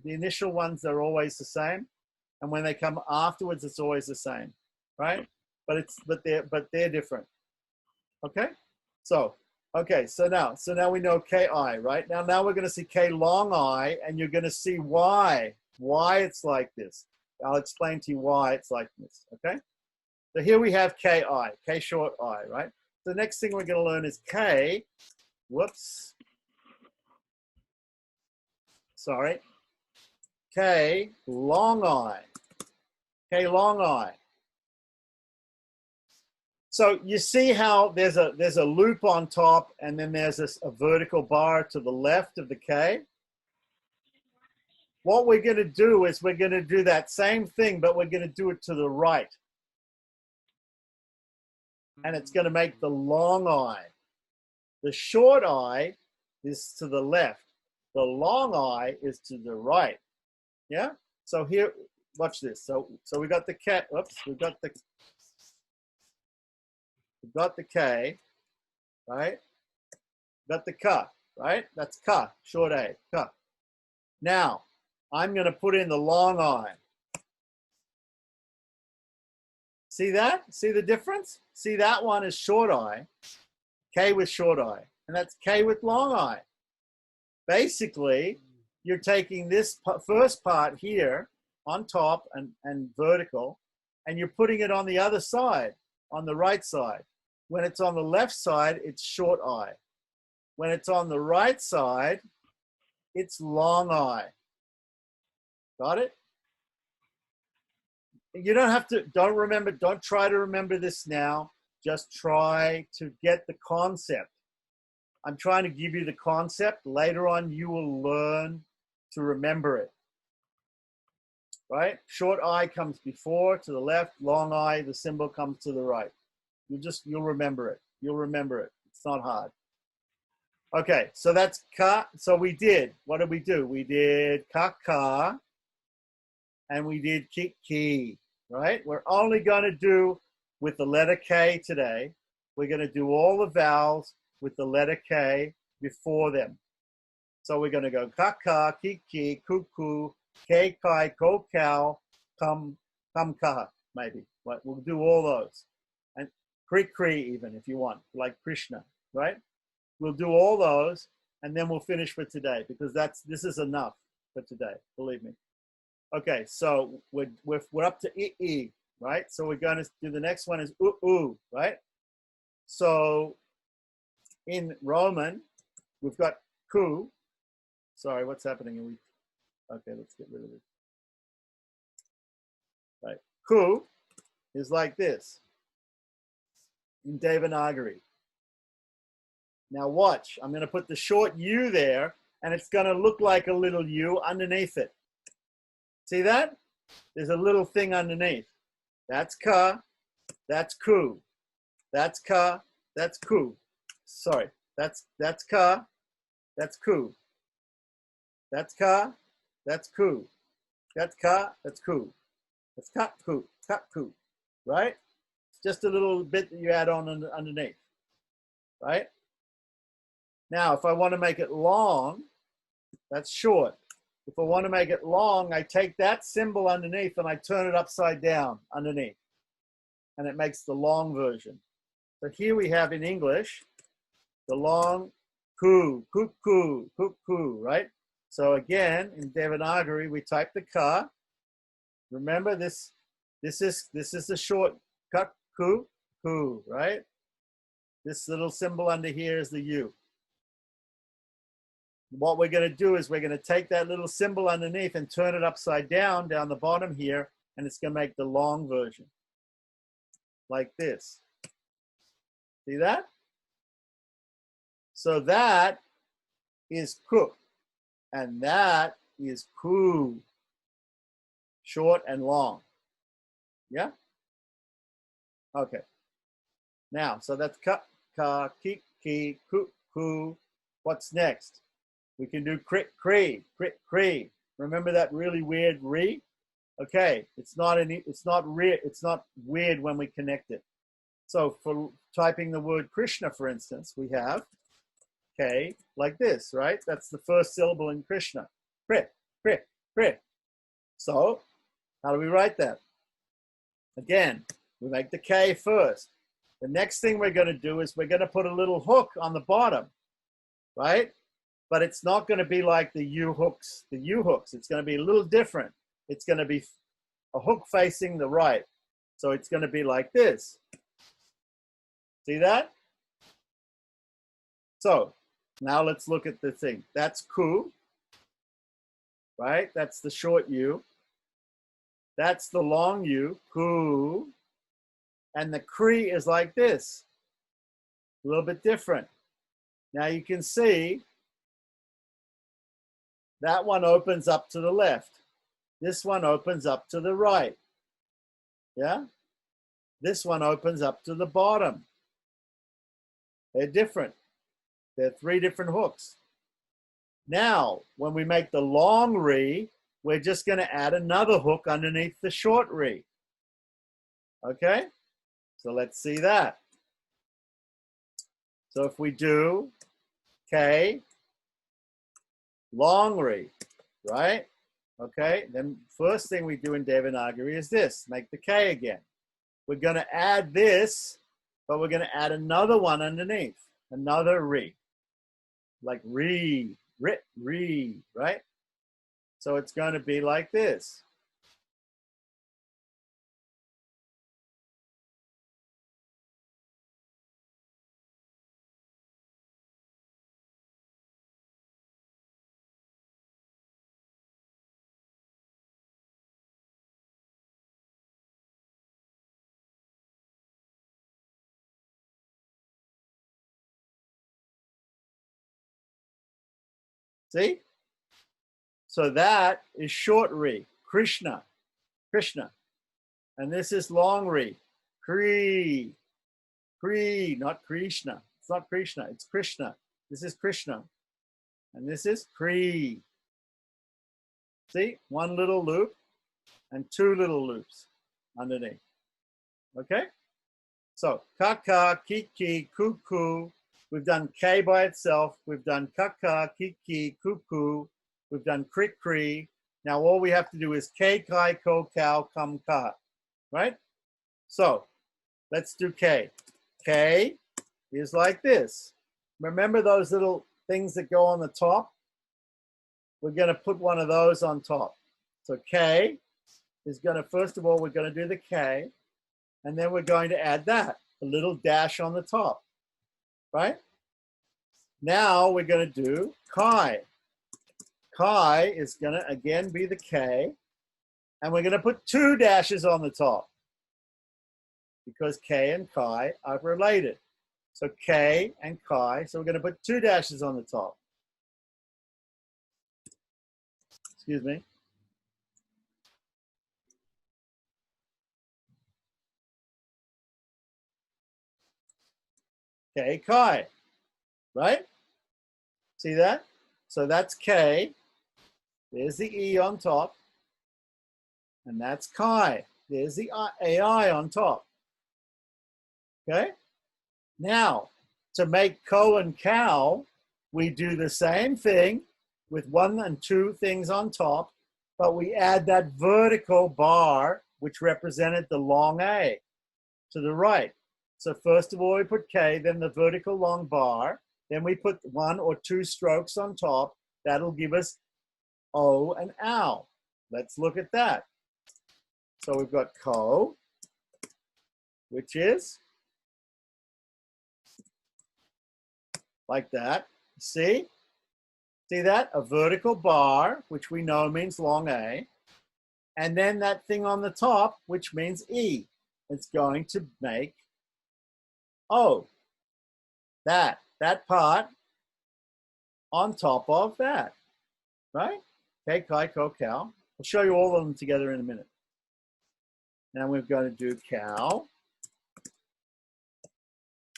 initial ones are always the same, and when they come afterwards, it's always the same. right? But they're different. Okay, so now we know ki, right? Now we're going to see k long I, and you're going to see why it's like this. I'll explain to you why it's like this. Okay, so here we have ki, k short I, right? The next thing we're going to learn is k. Whoops. Sorry. K long I. K long I. So you see how there's a loop on top, and then there's a vertical bar to the left of the K. What we're going to do is we're going to do that same thing, but we're going to do it to the right. And it's going to make the long I. The short I is to the left. The long I is to the right. Yeah? So here, watch this. So we got the K. Oops, we got the K, right? Got the Ka, right? That's Ka, short A, Ka. Now, I'm going to put in the long I. See that? See the difference? See, that one is short I, K with short I, and that's K with long I. Basically, you're taking this first part here on top and vertical, and you're putting it on the other side, on the right side. When it's on the left side, it's short I. When it's on the right side, it's long I. Got it? You don't have to, don't try to remember this now. Just try to get the concept. I'm trying to give you the concept. Later on, you will learn to remember it. Right? Short I comes before, to the left. Long I, the symbol, comes to the right. You'll remember it. You'll remember it. It's not hard. Okay, so that's Ka. So we did, what did we do? We did Ka, and we did Ki, right? We're only going to do with the letter K today. We're going to do all the vowels with the letter K before them. So we're going to go Ka, Ki, Ku, K, Kai, Ko, Cow, Kam, Ka, maybe. But we'll do all those. And Kri even, if you want, like Krishna, right? We'll do all those, and then we'll finish for today, because this is enough for today, believe me. Okay, so we're up to I, right? So we're going to do the next one is U, right? So in Roman, we've got Ku. Sorry, what's happening? Okay, let's get rid of it. Right, Ku is like this in Devanagari. Now watch, I'm going to put the short U there, and it's going to look like a little U underneath it. See that? There's a little thing underneath. That's Ka, that's Ku. That's Ka, that's Ku. Sorry, that's Ka, that's Ku. That's Ka, that's Ku. That's Ka, that's Ku. That's Ka, Ku, right? It's just a little bit that you add on underneath, right? Now, if I want to make it long, that's short. If I want to make it long, I take that symbol underneath and I turn it upside down underneath. And it makes the long version. So here we have in English, the long Ku, right? So again, in Devanagari, we type the Ka. Remember this is the short Ku, right? This little symbol under here is the U. What we're going to do is we're going to take that little symbol underneath and turn it upside down the bottom here, and it's going to make the long version. Like this. See that? So that is Ku, and that is Ku. Short and long. Yeah? Okay. Now, so that's Ka, Ki, Ku. What's next? We can do Kri. Remember that really weird re? Okay, it's not weird when we connect it. So for typing the word Krishna, for instance, we have K like this, right? That's the first syllable in Krishna. Kri. So how do we write that? Again, We make the K first. The next thing we're going to do is we're going to put a little hook on the bottom, right? But it's not going to be like the U hooks. It's going to be a little different. It's going to be a hook facing the right. So it's going to be like this. See that? So now let's look at the thing. That's ku, right? That's the short U. That's the long U, ku. And the kri is like this, a little bit different. Now you can see that one opens up to the left. This one opens up to the right. Yeah? This one opens up to the bottom. They're different. They're 3 different hooks. Now, when we make the long ri, we're just going to add another hook underneath the short ri. Okay? So let's see that. So if we do K, long ri, right? Okay, then first thing we do in Devanagari is this, make the K again. We're going to add this, but we're going to add another one underneath, another ri, like ri, right? So it's going to be like this. See? So that is short ri, Krishna. And this is long ri, Kri, not Krishna. It's not Krishna, it's Krishna. This is Krishna. And this is Kri. See? 1 little loop and 2 little loops underneath. Okay? So, kaka, kiki, kuku. We've done K by itself. We've done kaka, kiki, kuku. We've done krik, kri. Now all we have to do is K, kai, ko, cow, come, ka. Right? So, let's do K. K is like this. Remember those little things that go on the top? We're going to put one of those on top. So K is going to, first of all, we're going to do the K. And then we're going to add that, a little dash on the top. Right? Now we're going to do Kai. Kai is going to, again, be the K. And we're going to put 2 dashes on the top. Because K and Kai are related. So K and Kai. So we're going to put 2 dashes on the top. Excuse me. K, Kai. Right? See that? So that's K. There's the E on top. And that's Kai. There's the AI on top. Okay? Now, to make ko and cow, we do the same thing with 1 and 2 things on top, but we add that vertical bar, which represented the long A, to the right. So first of all, we put K, then the vertical long bar, then we put 1 or 2 strokes on top. That'll give us O and ow. Let's look at that. So we've got ko, which is like that. See? See that? A vertical bar, which we know means long A. And then that thing on the top, which means E. It's going to make O. That part on top of that. Right? K, kai, ko, cow. I'll show you all of them together in a minute. Now we're going to do cow.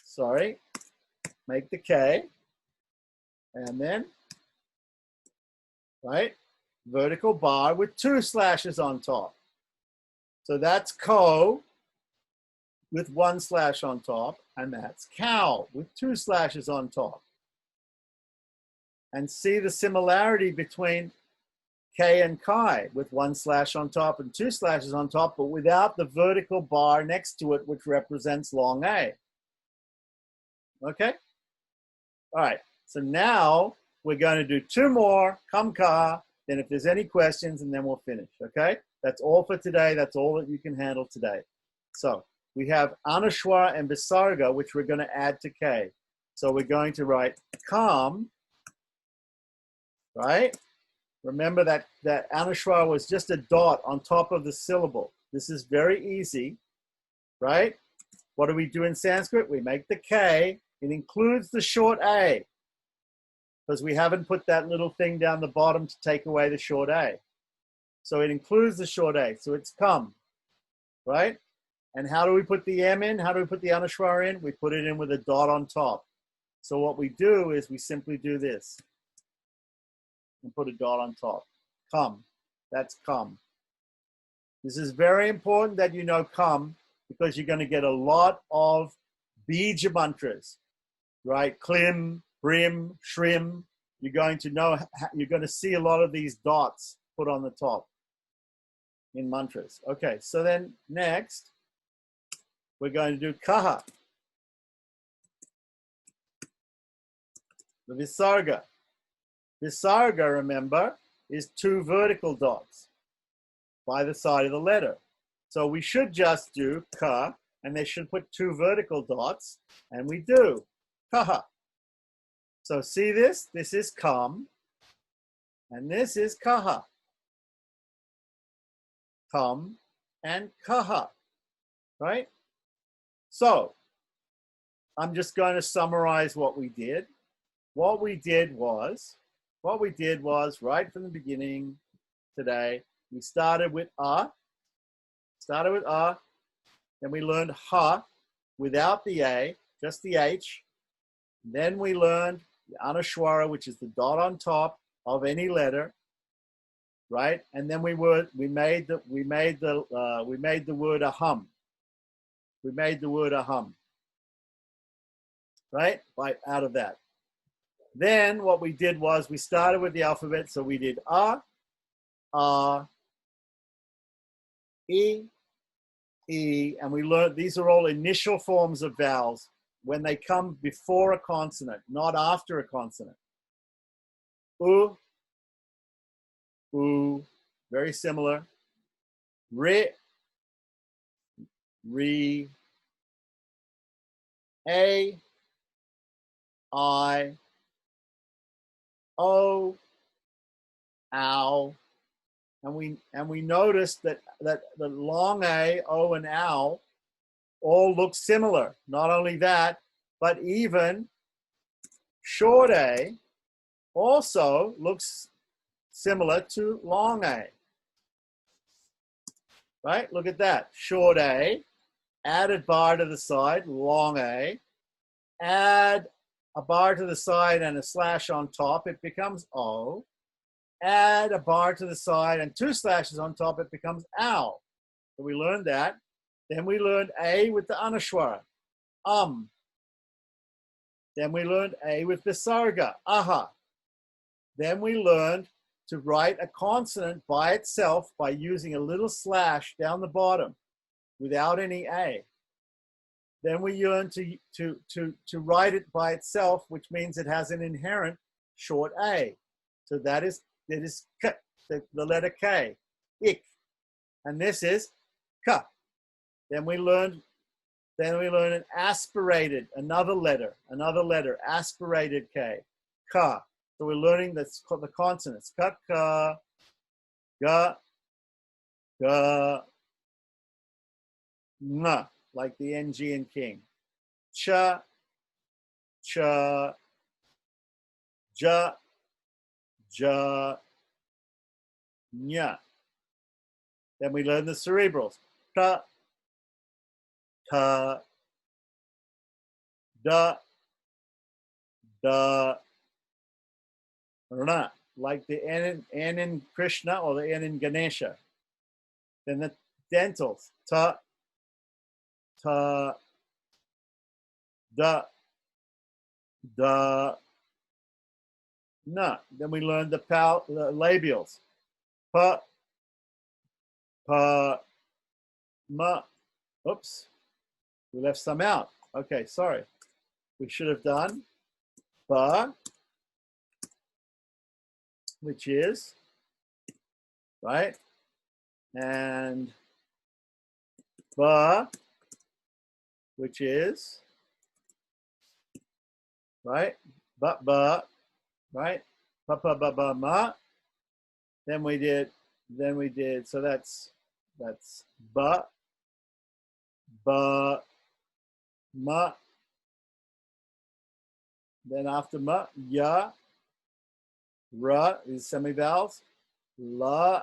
Sorry. Make the K. And then, right, vertical bar with 2 slashes on top. So that's ko with 1 slash on top, and that's cow with 2 slashes on top. And see the similarity between K and Chi with 1 slash on top and 2 slashes on top, but without the vertical bar next to it, which represents long A. Okay? All right. So now we're going to do 2 more, Kam Ka, then if there's any questions, and then we'll finish. Okay? That's all for today. That's all that you can handle today. So we have Anushwara and Visarga, which we're going to add to K. So we're going to write Kam, right? Remember that Anushwara was just a dot on top of the syllable. This is very easy, right? What do we do in Sanskrit? We make the K. It includes the short A because we haven't put that little thing down the bottom to take away the short A. So it includes the short A. So it's Kam, right? And how do we put the M in? How do we put the Anushwara in? We put it in with a dot on top. So what we do is we simply do this and put a dot on top. Kam. That's Kam. This is very important that you know Kam because you're going to get a lot of bija mantras, right? Klim, Brim, Shrim. You're going to know, you're going to see a lot of these dots put on the top in mantras. Okay, so then next, we're going to do Kaha. The Visarga. Visarga, remember, is 2 vertical dots by the side of the letter. So we should just do Ka, and they should put 2 vertical dots, and we do Kaha. So see this? This is Kam, and this is Kaha. Kam and Kaha, right? So I'm just going to summarize what we did. What we did was right from the beginning today, we started with then we learned Ha without the A, just the H. Then we learned the Anushwara, which is the dot on top of any letter, right? And then we made the word aham. We made the word aham, right? Out of that. Then what we did was we started with the alphabet. So we did A, E, and we learned these are all initial forms of vowels when they come before a consonant, not after a consonant. U, very similar. Ri, re, A, I, O, ow, and we noticed that the long A, O, and ow all look similar. Not only that, but even short A also looks similar to long A. Right? Look at that. Short A, added bar to the side, long A, add a bar to the side and a slash on top, it becomes O. Add a bar to the side and 2 slashes on top, it becomes ow. So we learned that. Then we learned A with the Anushwara, Then we learned A with Visarga, aha. Then we learned to write a consonant by itself by using a little slash down the bottom without any A. Then we learned to write it by itself, which means it has an inherent short A. So that is K, the letter K, ik. And this is Ka. Then we learned an aspirated, another letter, aspirated K, Ka. So we're learning the consonants. Ka, ka, ga, ga, na, like the NG in King. Cha, cha, ja, ja, nya. Then we learn the cerebrals. Ta, ta, da, da, ra, like the N in Krishna or the N in Ganesha. Then the dentals. Ta, ta, da, da, na. Then we learn the labials. pa, pa, ma. Oops, we left some out. Okay, sorry. We should have done pa, which is, right? And ba, which is, right? Ba, right? Pa, pa, ba, ma. Then we did, so that's ba, ma. Then after ma, ya, ra is semivowels, la,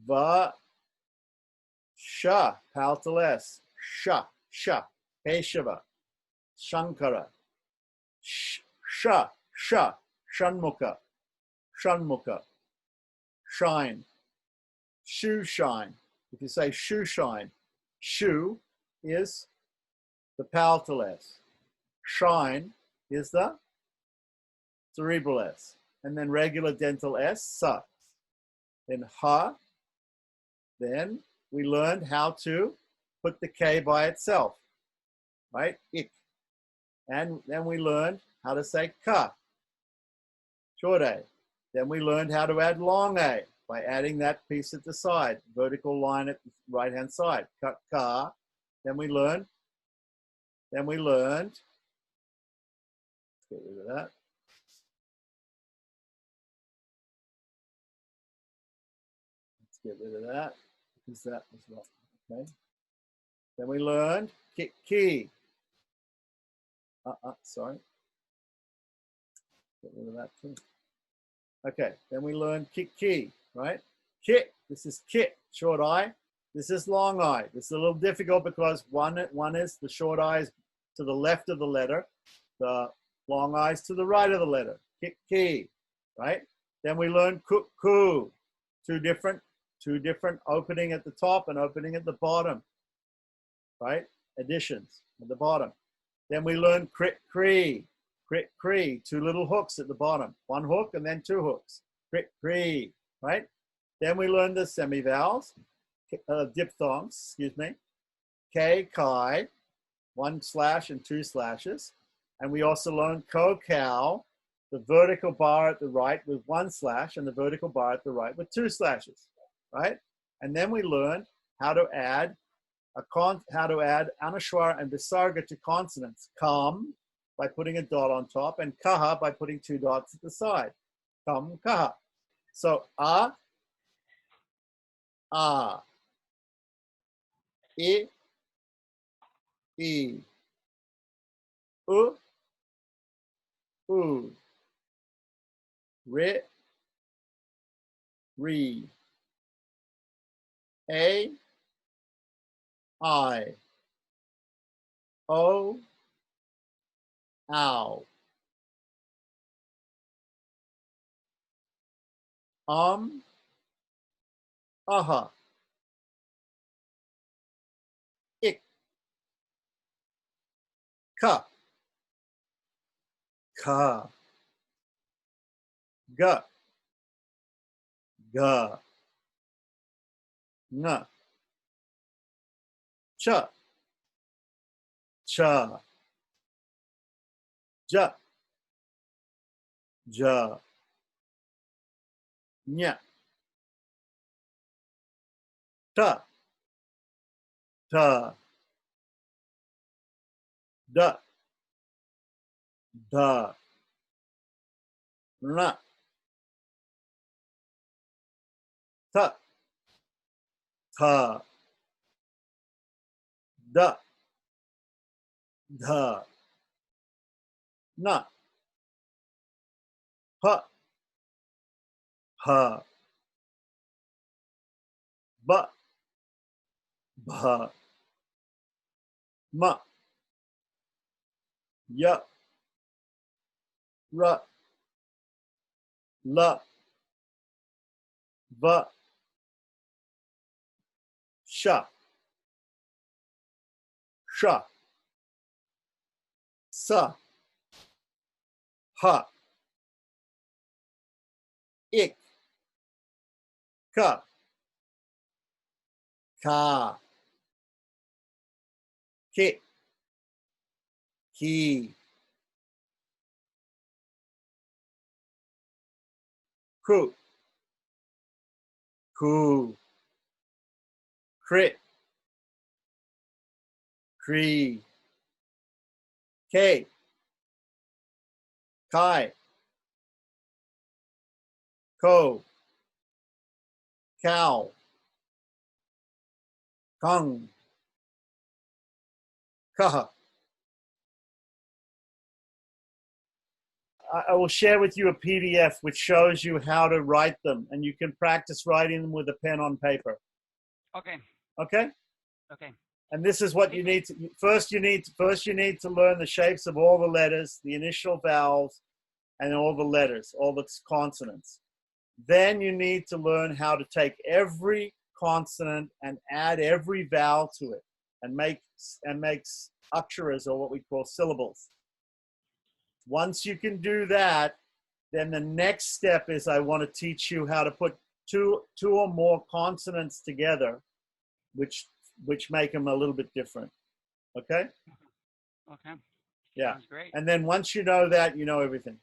va, sha, palatal S, sha, Keshava, Shankara, sha, Shanmukha, shine, shoe shine. If you say shoe shine, shoe is the palatal S, shine is the cerebral S, and then regular dental S, sa. Then ha, then we learned how to put the K by itself, right? Ik. And then we learned how to say ka, short A. Then we learned how to add long A by adding that piece at the side, vertical line at the right-hand side, ka. Then we learned, let's get rid of that. Let's get rid of that, because that was what, okay. Then we learned ki. Sorry. Get rid of that too. Okay, then we learned ki, right? Kit, this is kit, short I. This is long I. This is a little difficult because one is the short I is to the left of the letter, the long I is to the right of the letter. Ki, right? Then we learned ku, two different opening at the top and opening at the bottom, right? Additions at the bottom. Then we learned cree, two little hooks at the bottom, one hook and then two hooks, cree, right? Then we learned the semivowels, diphthongs, excuse me, K, kai, 1 slash and 2 slashes. And we also learned cow, the vertical bar at the right with 1 slash and the vertical bar at the right with 2 slashes, right? And then we learned how to add Anushwara and Visarga to consonants. Kam by putting a dot on top and kaha by putting 2 dots at the side. Kam, kaha. So I, I, u, re, a, I, o, ow, aha, ik, ka, ga, nga, cha, ja, nya, ta, da, na, ta, da, na, pa, ba, ma, ya, ra, la, va, sha, sa, ha, ik, ka, ka, ki, ki, ku, ku, crit, cree, K, kai, ko, cow, kung, kaha. I will share with you a PDF which shows you how to write them, and you can practice writing them with a pen on paper. Okay. Okay? Okay. And this is what you need to first you need to learn the shapes of all the letters, the initial vowels, and all the letters, all the consonants. Then you need to learn how to take every consonant and add every vowel to it and make aksharas, or what we call syllables. Once you can do that, then the next step is I want to teach you how to put two or more consonants together, which make them a little bit different. Okay? Okay. Yeah. Sounds great. And then once you know that, you know everything.